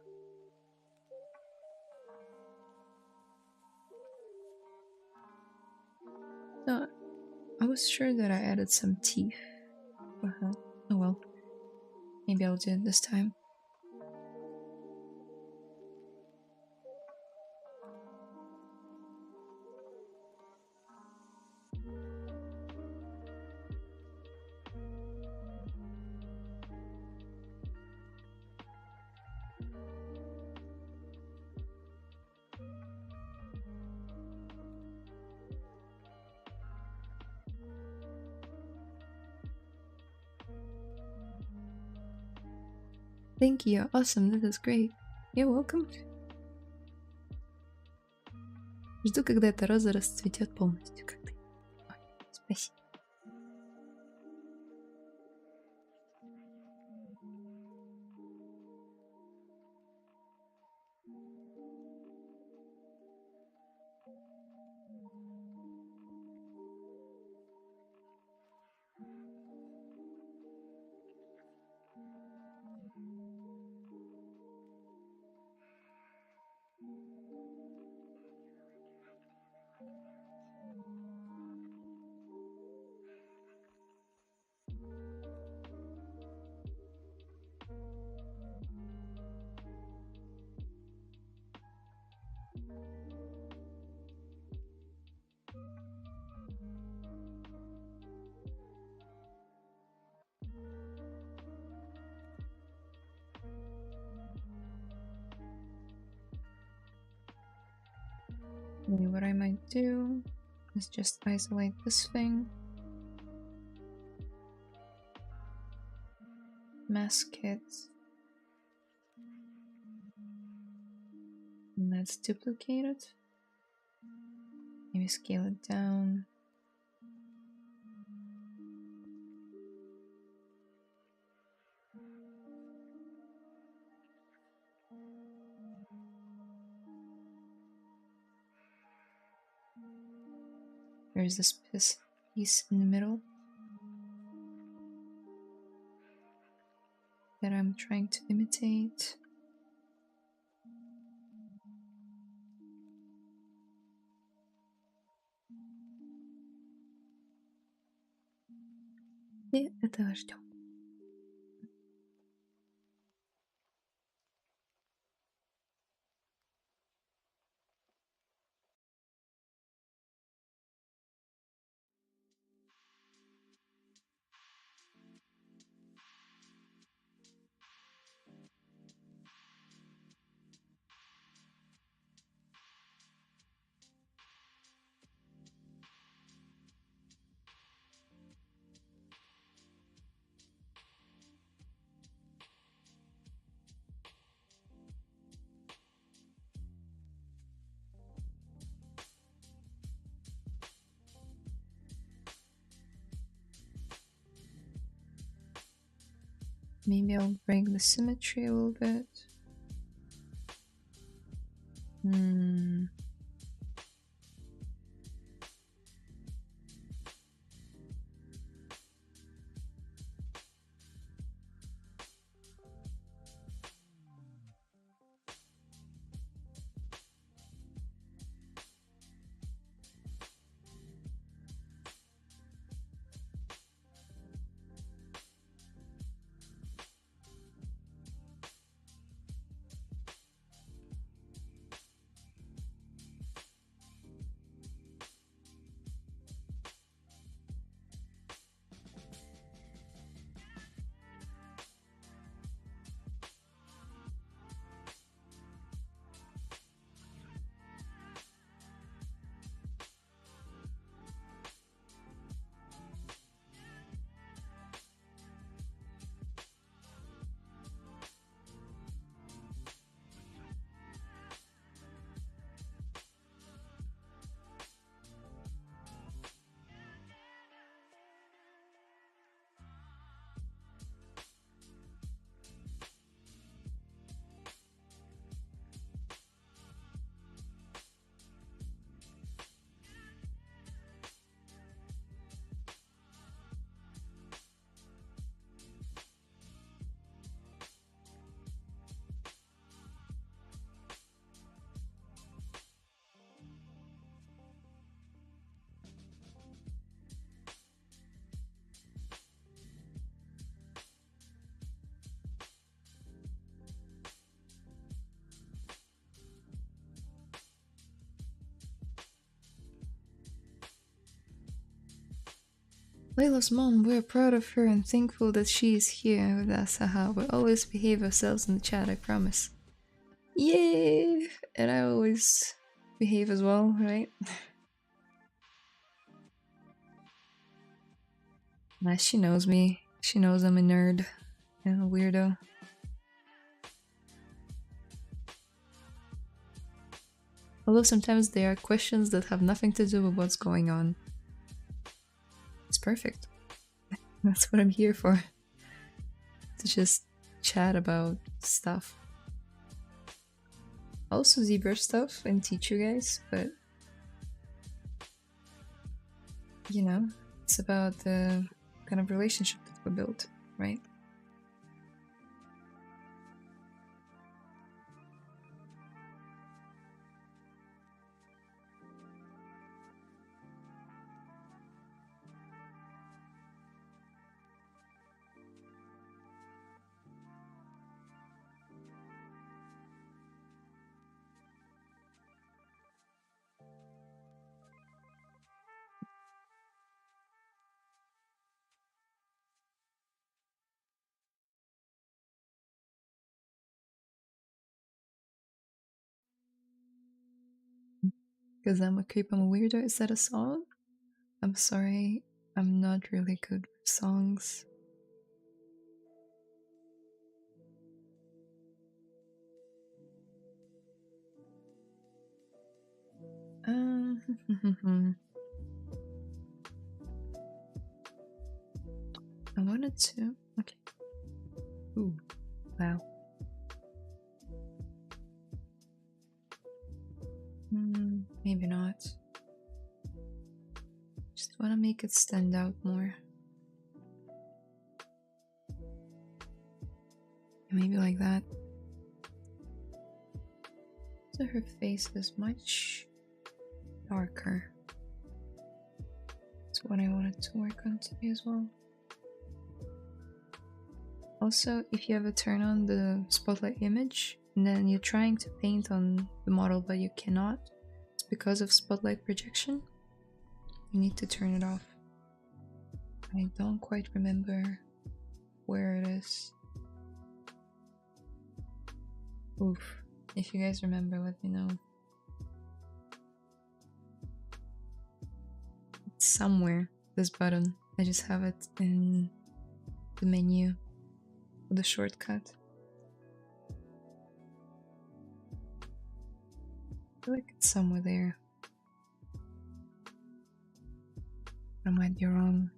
No, I was sure that I added some teeth. Oh well. Maybe I'll do it this time. Thank you, awesome, this is great. You're welcome. Жду, когда эта роза расцветет полностью, как ты. Ой, спасибо. Maybe what I might do is just isolate this thing, mask it, and let's duplicate it. Maybe scale it down. There's this piece in the middle that I'm trying to imitate. И этого ждем. Maybe I'll break the symmetry a little bit. Hmm. Layla's mom, we're proud of her and thankful that she is here with us. Haha, we'll always behave ourselves in the chat, I promise. Yay! And I always behave as well, right? Nah, she knows me. She knows I'm a nerd and a weirdo. Although sometimes there are questions that have nothing to do with what's going on. It's perfect. That's what I'm here for. To just chat about stuff. Also ZBrush stuff and teach you guys, but you know, it's about the kind of relationship that we built, right? Because I'm a creep, I'm a weirdo. Is that a song? I'm sorry, I'm not really good with songs. I wanted to. Okay. Ooh, wow. Maybe not. Just want to make it stand out more. Maybe like that. So her face is much darker. That's what I wanted to work on today as well. Also, if you ever turn on the spotlight image and then you're trying to paint on the model but you cannot, it's because of spotlight projection. You need to turn it off. I don't quite remember where it is. Oof. If you guys remember, let me know. It's somewhere, this button. I just have it in the menu, the shortcut. I feel like it's somewhere there. I might be wrong.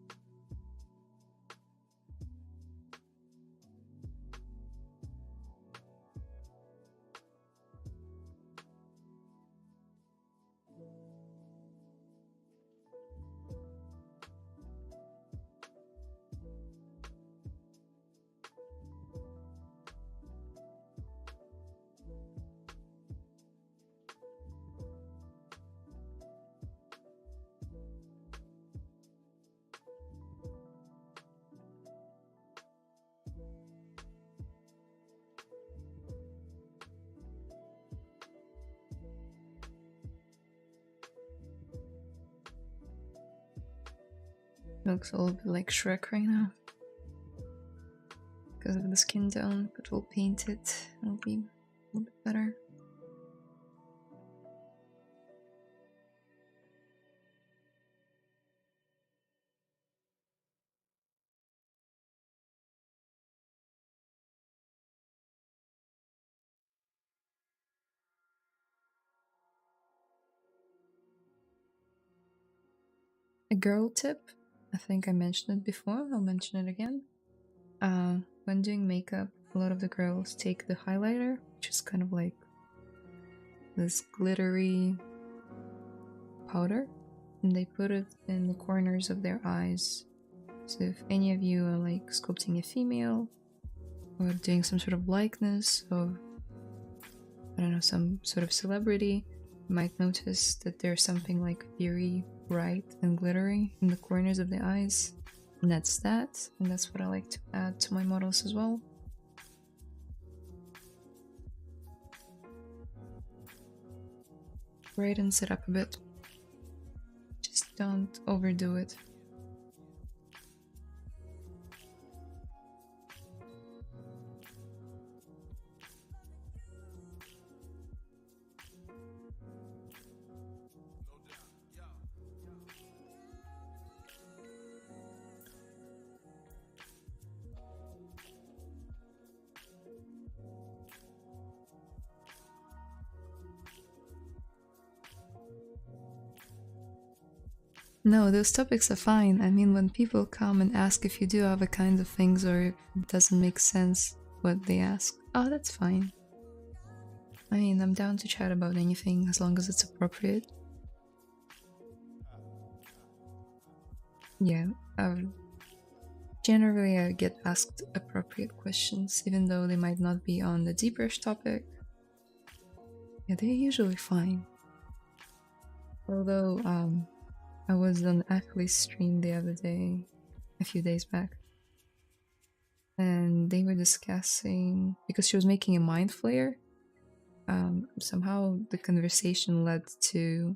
Looks a little bit like Shrek right now. Because of the skin tone, but we'll paint it. It'll be a little bit better. A girl tip, I think I mentioned it before, I'll mention it again. When doing makeup, a lot of the girls take the highlighter, which is kind of like this glittery powder, and they put it in the corners of their eyes. So if any of you are like sculpting a female or doing some sort of likeness of, I don't know, some sort of celebrity, you might notice that there's something like very bright and glittery in the corners of the eyes. And that's that. And that's what I like to add to my models as well. Brightens it up a bit. Just don't overdo it. No, those topics are fine. I mean, when people come and ask if you do other kinds of things or if it doesn't make sense what they ask, oh, that's fine. I mean, I'm down to chat about anything as long as it's appropriate. Yeah, generally I get asked appropriate questions, even though they might not be on the ZBrush topic. Yeah, they're usually fine. Although, I was on Ashley's stream the other day, a few days back, and they were discussing, because she was making a mind flare, somehow the conversation led to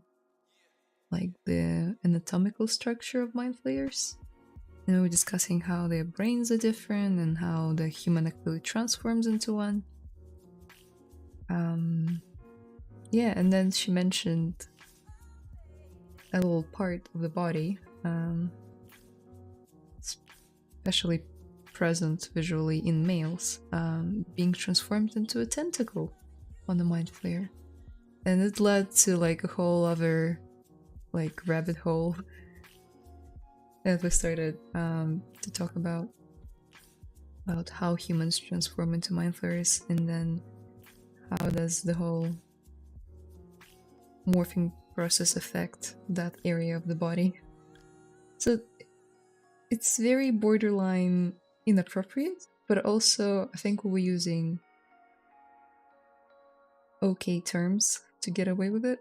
like the anatomical structure of mind flares, and we were discussing how their brains are different and how the human actually transforms into one. Yeah, and then she mentioned a little part of the body, especially present visually in males, being transformed into a tentacle on the mind flare. And it led to like a whole other like rabbit hole that we started to talk about how humans transform into mind flares, and then how does the whole morphing process affect that area of the body. So it's very borderline inappropriate, but also I think we were using okay terms to get away with it.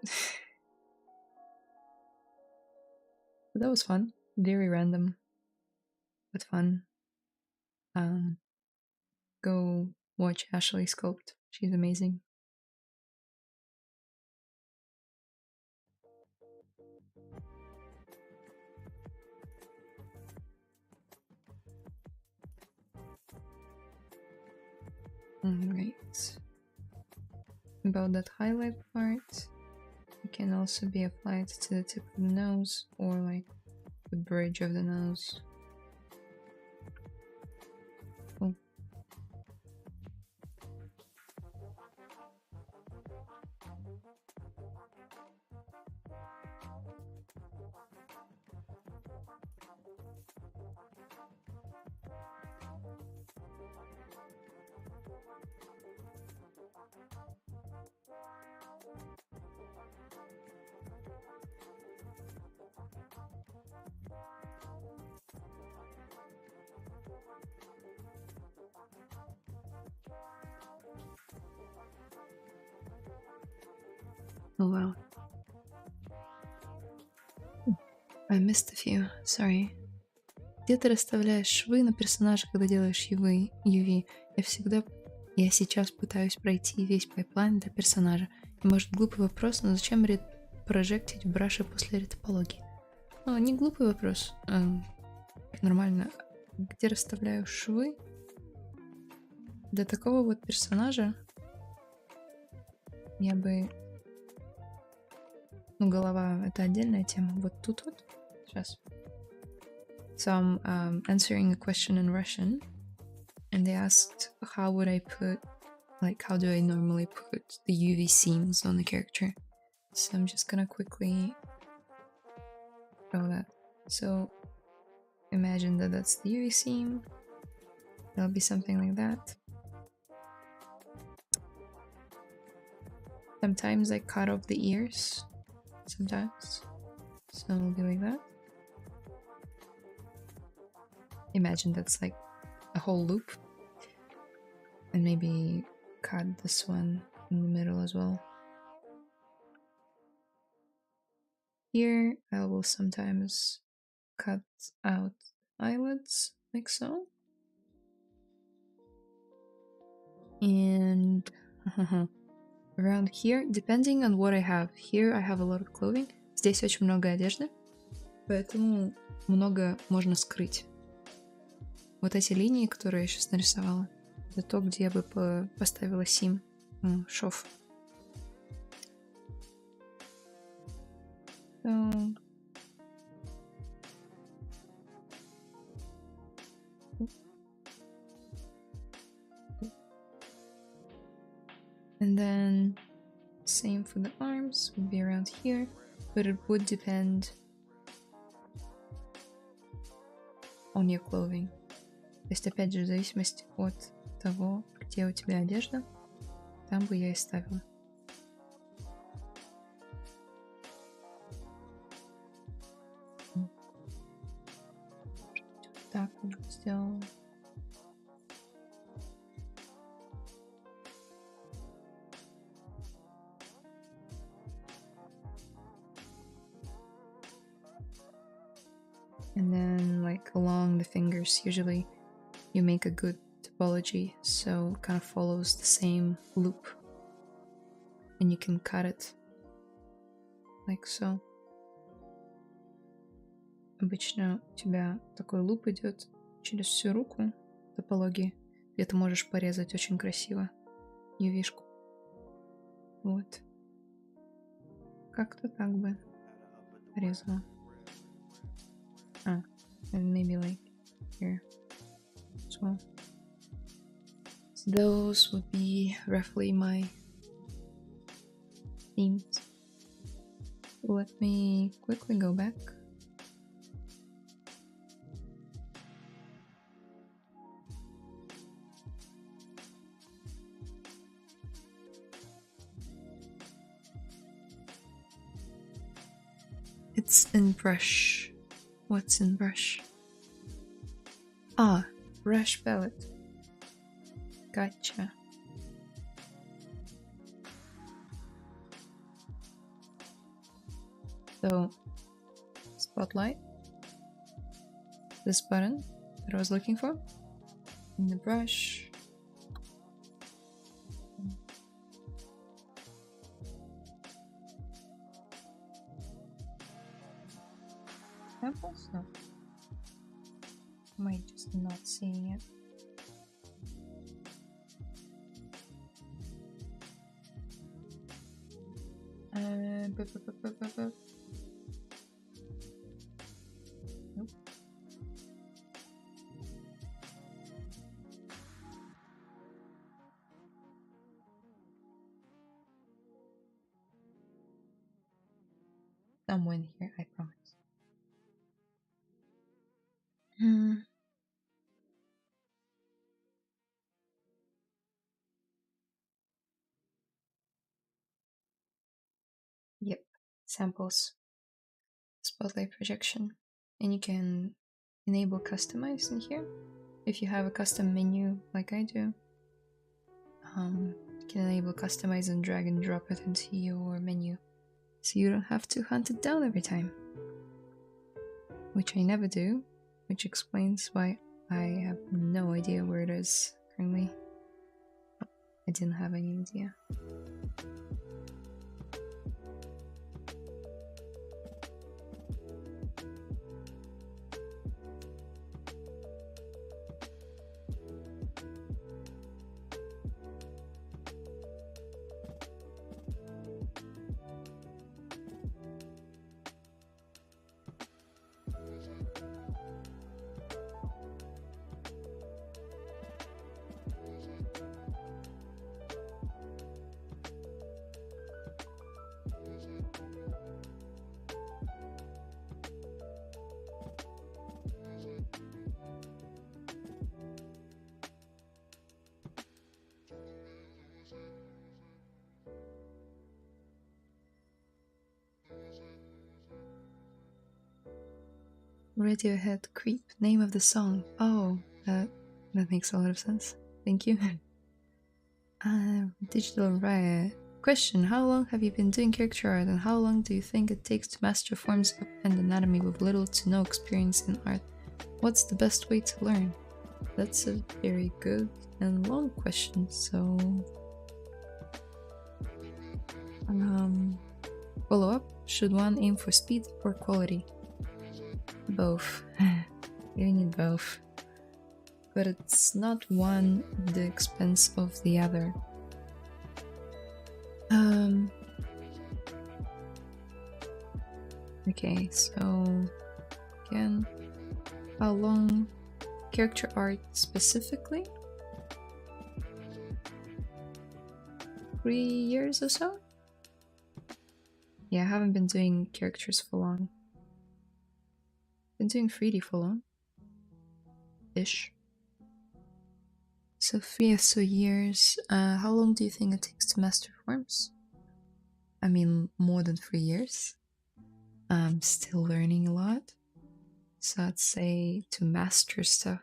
But that was fun. Very random, but fun. Go watch Ashley sculpt. She's amazing. Alright. About that highlight part, it can also be applied to the tip of the nose or like the bridge of the nose. Cool. Oh wow. I missed a few, sorry. Где ты расставляешь швы на персонаже, когда делаешь UV? Я сейчас пытаюсь пройти весь пайплайн для персонажа. И может глупый вопрос, но зачем прожектить браши после ретопологии? Не глупый вопрос. Нормально. Где расставляю швы? Для такого вот персонажа я бы... Ну, голова — это отдельная тема. Вот тут вот. Сейчас. So I'm answering a question in Russian. And they asked how would I put... Like, how do I normally put the UV seams on the character? So I'm just gonna quickly show that. So imagine that that's the UV seam. It'll be something like that. Sometimes I cut off the ears. Sometimes. So it'll be like that. Imagine that's like a whole loop. And maybe cut this one in the middle as well. Here I will sometimes cut out eyelids like so. And around here, depending on what I have. Here I have a lot of clothing. Здесь очень много одежды, поэтому много можно скрыть. Вот эти линии, которые я сейчас нарисовала, это то, где я бы поставила сим, шов. So... And then same for the arms, would be around here, but it would depend on your clothing. То есть, опять же, в зависимости от того, где у тебя одежда, там бы я и ставила. Так вот сделала. And then, like, along the fingers, usually you make a good topology, so it kind of follows the same loop. And you can cut it like so. Обычно у тебя такой луп идет через всю руку, топологии, где ты можешь порезать очень красиво ювишку. Вот. Как-то так бы порезала. And maybe like here as well. So those would be roughly my themes. Let me quickly go back. It's in brush. What's in brush? Ah, brush palette. Gotcha. So, spotlight. This button that I was looking for. In the brush. Samples? No. Am I just not seeing it? Nope. Somewhere in here, I promise. Yep, samples, spotlight projection, and you can enable customize in here. If you have a custom menu like I do, you can enable customize and drag and drop it into your menu, so you don't have to hunt it down every time, which I never do, which explains why I have no idea where it is currently. I didn't have any idea. Radiohead Creep. Name of the song. Oh, that makes a lot of sense. Thank you. Digital Riot. Question: how long have you been doing character art, and how long do you think it takes to master forms and anatomy with little to no experience in art? What's the best way to learn? That's a very good and long question, so... follow up. Should one aim for speed or quality? Both. You need both. But it's not one at the expense of the other. Okay, so again, how long character art specifically? 3 years or so? Yeah, I haven't been doing characters for long. Been doing 3D for long. Ish. So 3 or so years. How long do you think it takes to master forms? I mean, more than 3 years. I'm still learning a lot. So I'd say to master stuff,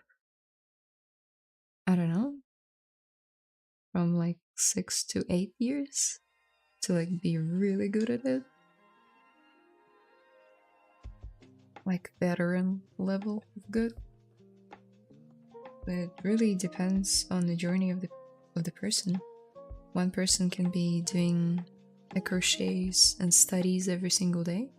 I don't know, from like 6 to 8 years to like be really good at it. Like veteran level of good. But it really depends on the journey of the person. One person can be doing crochets and studies every single day,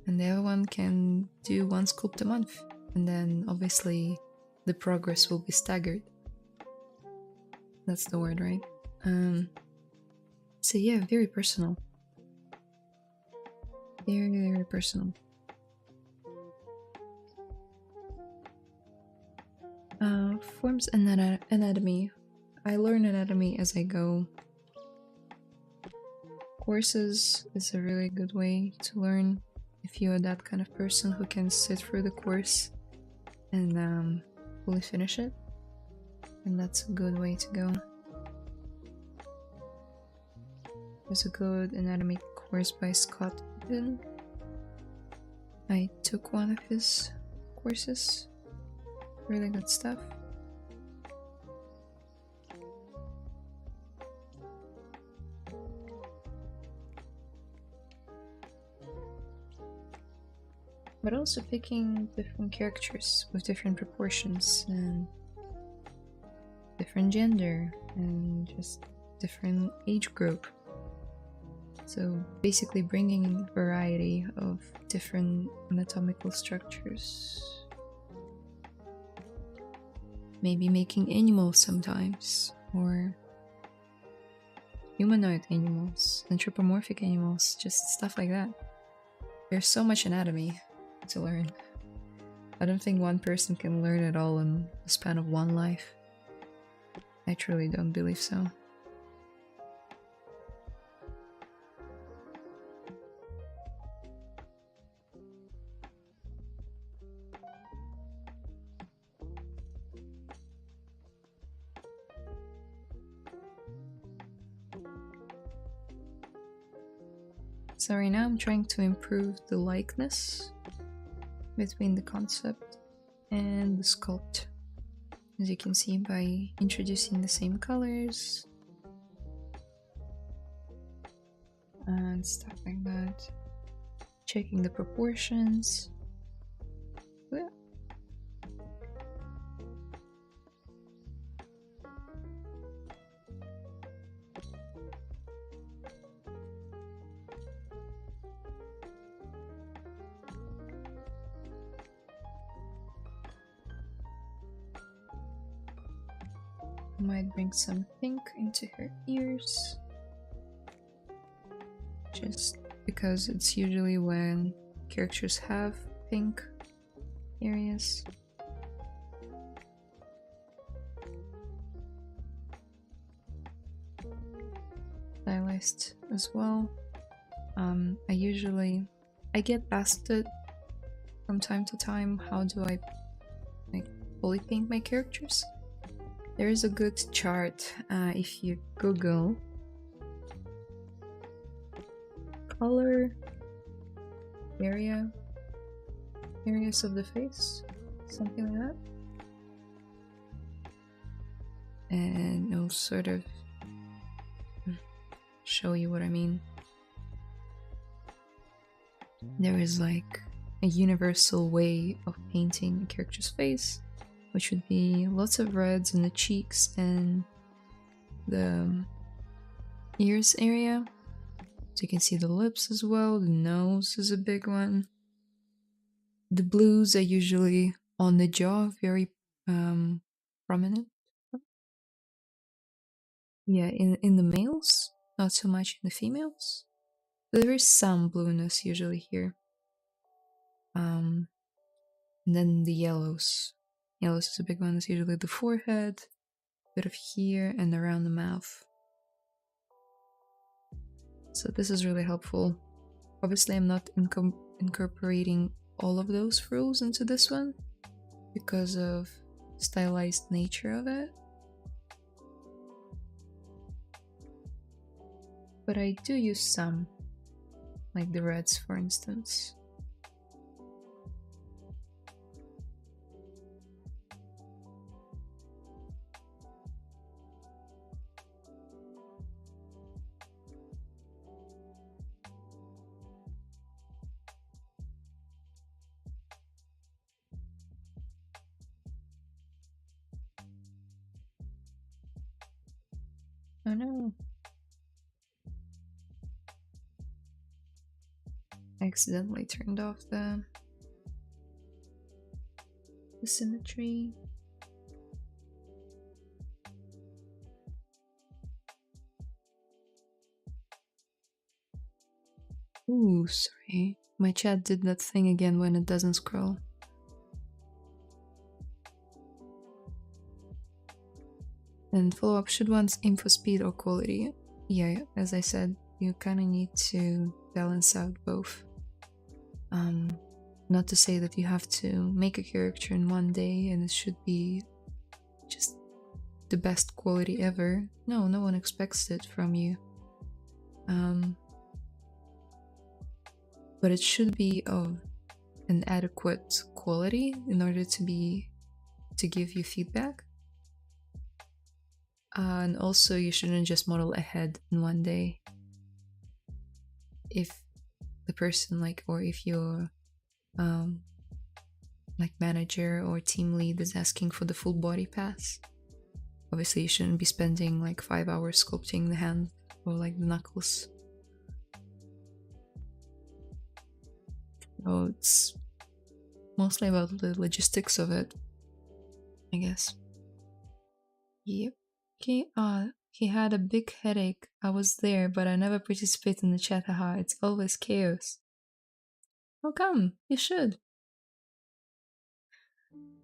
and the other one can do 1 sculpt a month, and then obviously the progress will be staggered. That's the word, right? So yeah, very personal. Very, very personal. Forms and anatomy. I learn anatomy as I go. Courses is a really good way to learn if you are that kind of person who can sit through the course and fully finish it. And that's a good way to go. There's a good anatomy course by Sculpting. I took one of his courses. Really good stuff. But also picking different characters with different proportions and different gender and just different age group. So basically bringing variety of different anatomical structures. Maybe making animals sometimes, or humanoid animals, anthropomorphic animals, just stuff like that. There's so much anatomy to learn. I don't think one person can learn it all in the span of one life. I truly don't believe so. So right now I'm trying to improve the likeness between the concept and the sculpt, as you can see by introducing the same colors and stuff like that, checking the proportions. Yeah. Might bring some pink into her ears, just because it's usually when characters have pink areas. Stylized as well. I get asked it from time to time, how do I like fully paint my characters? There is a good chart if you Google color area areas of the face, something like that. And it'll sort of show you what I mean. There is like a universal way of painting a character's face, which would be lots of reds in the cheeks and the ears area. So you can see the lips as well, the nose is a big one. The blues are usually on the jaw, very prominent. Yeah, in the males, not so much in the females. There is some blueness usually here. And then the yellows. Yellows is a big one. It's usually the forehead, a bit of here, and around the mouth. So this is really helpful. Obviously, I'm not incorporating all of those rules into this one because of stylized nature of it. But I do use some, like the reds, for instance. Oh no. I accidentally turned off the symmetry. Ooh, sorry. My chat did that thing again when it doesn't scroll. And follow-up, should one's aim for speed or quality? Yeah, as I said, you kind of need to balance out both. Not to say that you have to make a character in one day and it should be just the best quality ever. No, no one expects it from you. But it should be of an adequate quality in order to give you feedback. And also you shouldn't just model ahead in one day. If the person or if your manager or team lead is asking for the full body pass, obviously you shouldn't be spending 5 hours sculpting the hand or the knuckles. So it's mostly about the logistics of it, I guess. Yep. Okay, he had a big headache. I was there, but I never participate in the chat. Haha, it's always chaos. How come? You should.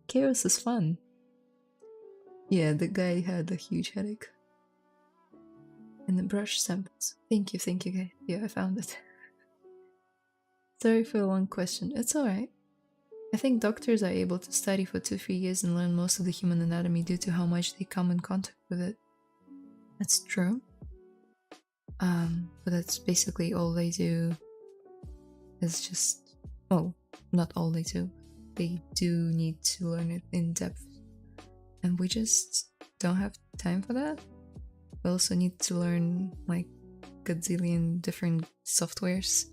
Chaos is fun. Yeah, the guy had a huge headache. And the brush samples. Thank you guys. Yeah, I found it. Sorry for a long question. It's alright. I think doctors are able to study for 2-3 years and learn most of the human anatomy due to how much they come in contact with it. That's true. But that's basically all they do. It's just, well, not all they do. They do need to learn it in depth. And we just don't have time for that. We also need to learn gazillion different softwares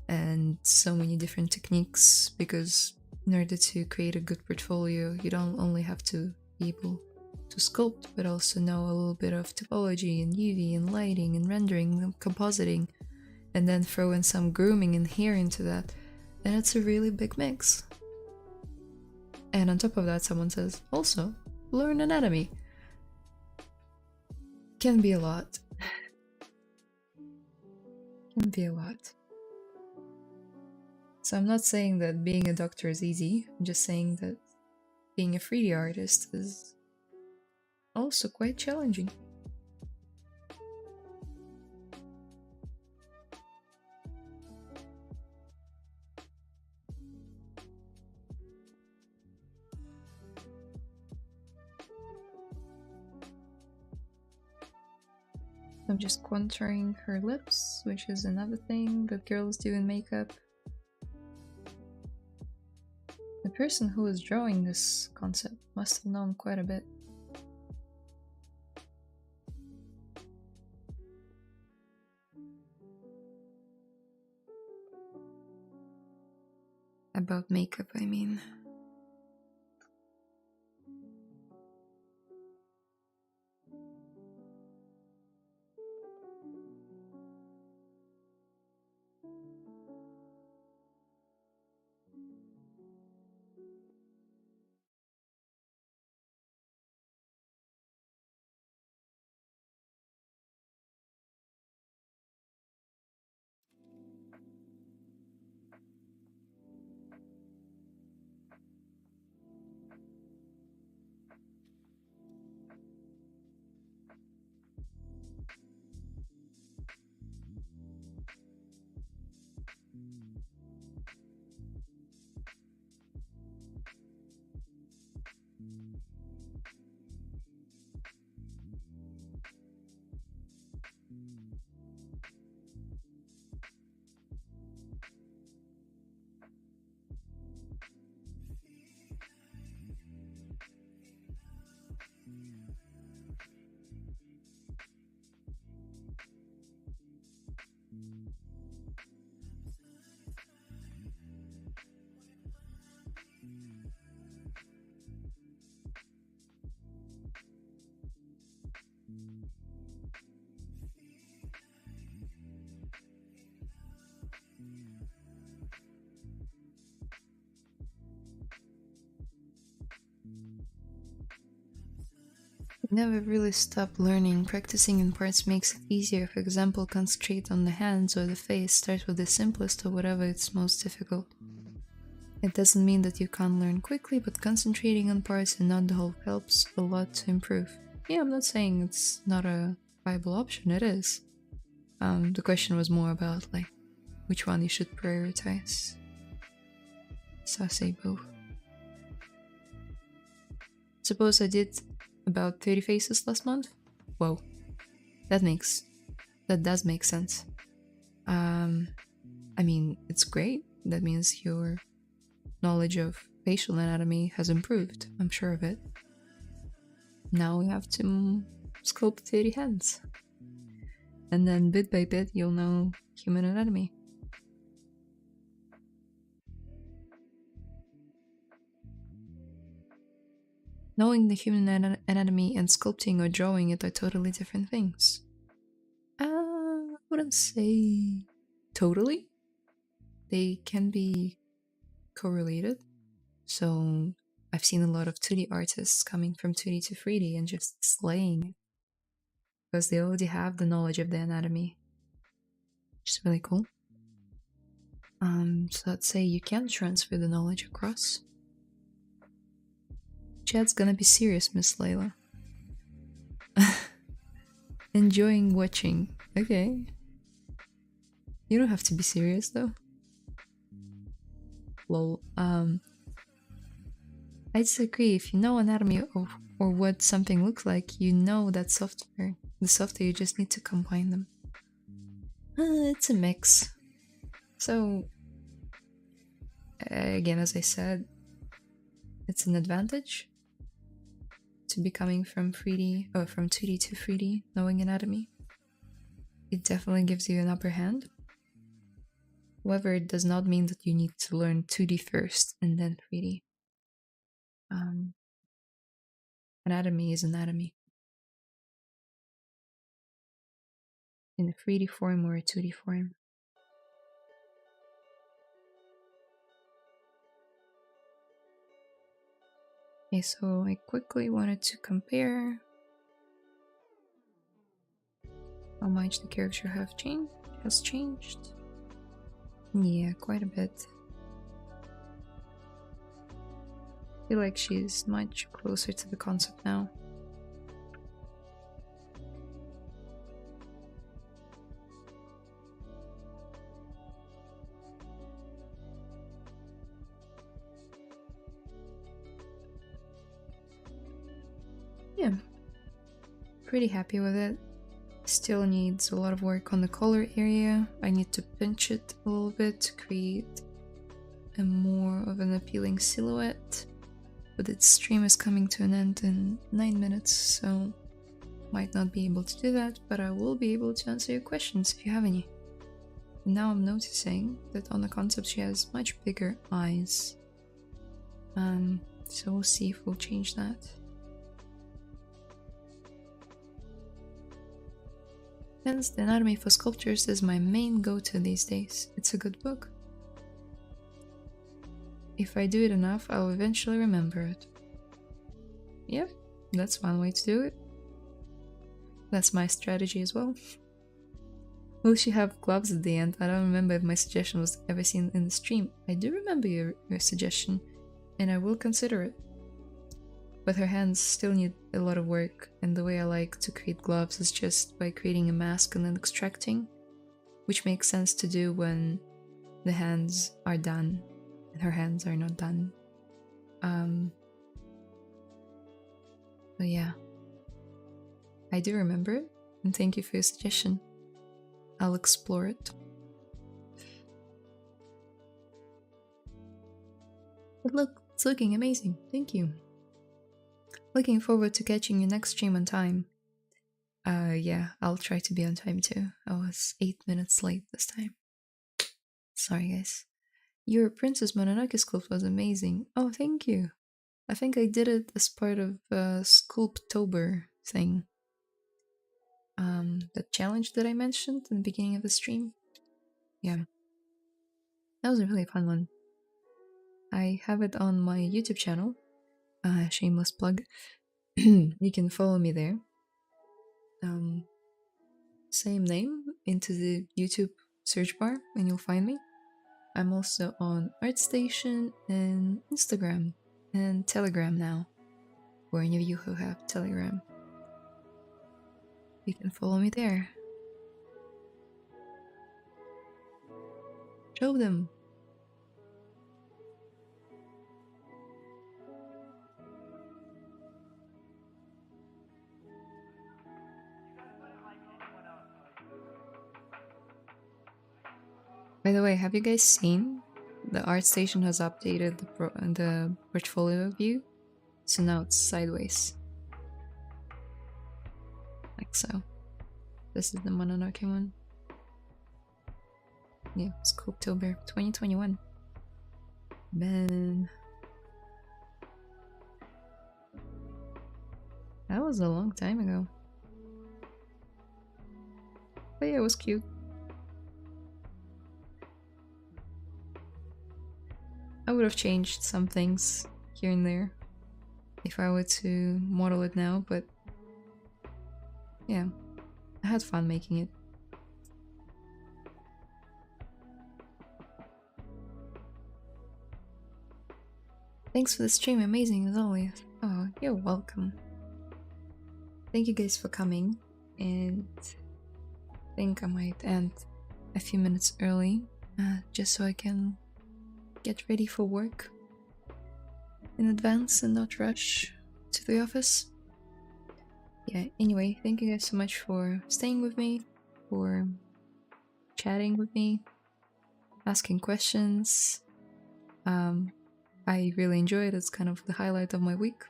and so many different techniques, because in order to create a good portfolio, you don't only have to be able to sculpt, but also know a little bit of topology and UV and lighting and rendering and compositing, and then throw in some grooming and hair into that, and it's a really big mix. And on top of that, someone says, also, learn anatomy. Can be a lot. Can be a lot. So I'm not saying that being a doctor is easy, I'm just saying that being a 3D artist is also quite challenging. I'm just contouring her lips, which is another thing that girls do in makeup. person who was drawing this concept must have known quite a bit. About makeup, I mean. Never really stop learning. Practicing in parts makes it easier. For example, concentrate on the hands or the face. Start with the simplest or whatever it's most difficult. It doesn't mean that you can't learn quickly, but concentrating on parts and not the whole helps a lot to improve. Yeah, I'm not saying it's not a viable option, it is. The question was more about like which one you should prioritize. So I say both. Suppose I did about 30 faces last month? Whoa. That does make sense. I mean, it's great. That means your knowledge of facial anatomy has improved. I'm sure of it. Now we have to sculpt 30 hands. And then bit by bit, you'll know human anatomy. Knowing the human anatomy and sculpting or drawing it are totally different things. I wouldn't say totally. They can be correlated. So I've seen a lot of 2D artists coming from 2D to 3D and just slaying it. Because they already have the knowledge of the anatomy. Which is really cool. So I'd say you can transfer the knowledge across. Chat's gonna be serious, Miss Layla. Enjoying watching. Okay. You don't have to be serious though. Lol. I disagree. If you know anatomy or what something looks like, you know that software. The software, you just need to combine them. It's a mix. So, again, as I said, it's an advantage to be coming from 3D or from 2D to 3D, knowing anatomy. It definitely gives you an upper hand. However, it does not mean that you need to learn 2D first and then 3D. Anatomy is anatomy. In a 3D form or a 2D form. Okay, so I quickly wanted to compare how much the character has changed. Yeah, quite a bit. I feel like she's much closer to the concept now. Yeah, pretty happy with it. Still needs a lot of work on the color area. I need to pinch it a little bit to create a more of an appealing silhouette, but its stream is coming to an end in 9 minutes, so might not be able to do that, but I will be able to answer your questions if you have any. Now I'm noticing that on the concept she has much bigger eyes. So we'll see if we'll change that. Hence, The Anatomy for Sculptors is my main go-to these days. It's a good book. If I do it enough, I'll eventually remember it. Yep, that's one way to do it. That's my strategy as well. Will she have gloves at the end? I don't remember if my suggestion was ever seen in the stream. I do remember your suggestion, and I will consider it. But her hands still need a lot of work, and the way I like to create gloves is just by creating a mask and then extracting, which makes sense to do when the hands are done and her hands are not done. But yeah, I do remember it, and thank you for your suggestion. I'll explore it. But look, it's looking amazing. Thank you. Looking forward to catching your next stream on time. Yeah, I'll try to be on time too. I was 8 minutes late this time. Sorry, guys. Your Princess Mononoke sculpt was amazing. Oh, thank you. I think I did it as part of Sculptober thing. The challenge that I mentioned in the beginning of the stream. Yeah. That was a really fun one. I have it on my YouTube channel. Shameless plug. You can follow me there. Same name into the YouTube search bar and you'll find me. I'm also on ArtStation and Instagram and Telegram now. For any of you who have Telegram, you can follow me there. Show them. By the way, have you guys seen the ArtStation has updated the portfolio view? So now it's sideways. Like so. This is the Mononoke one. Yeah, Sculptober 2021. Man. That was a long time ago. But yeah, it was cute. I would have changed some things here and there if I were to model it now, but yeah, I had fun making it. Thanks for the stream, amazing as always. Oh, you're welcome. Thank you guys for coming, and I think I might end a few minutes early, just so I can get ready for work in advance and not rush to the office. Yeah, anyway, thank you guys so much for staying with me, for chatting with me, asking questions. I really enjoy it. It's kind of the highlight of my week.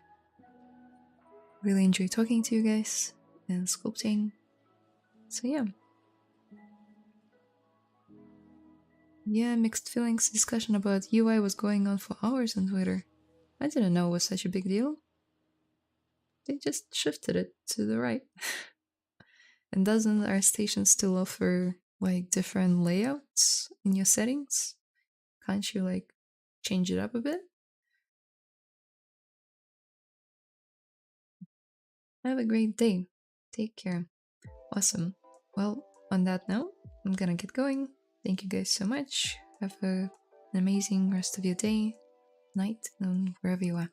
Really enjoy talking to you guys and sculpting. So yeah. Yeah, mixed feelings discussion about UI was going on for hours on Twitter. I didn't know it was such a big deal. They just shifted it to the right. And doesn't ArtStation still offer like different layouts in your settings? Can't you like change it up a bit? Have a great day. Take care. Awesome. Well, on that note, I'm gonna get going. Thank you guys so much. Have an amazing rest of your day, night, and wherever you are.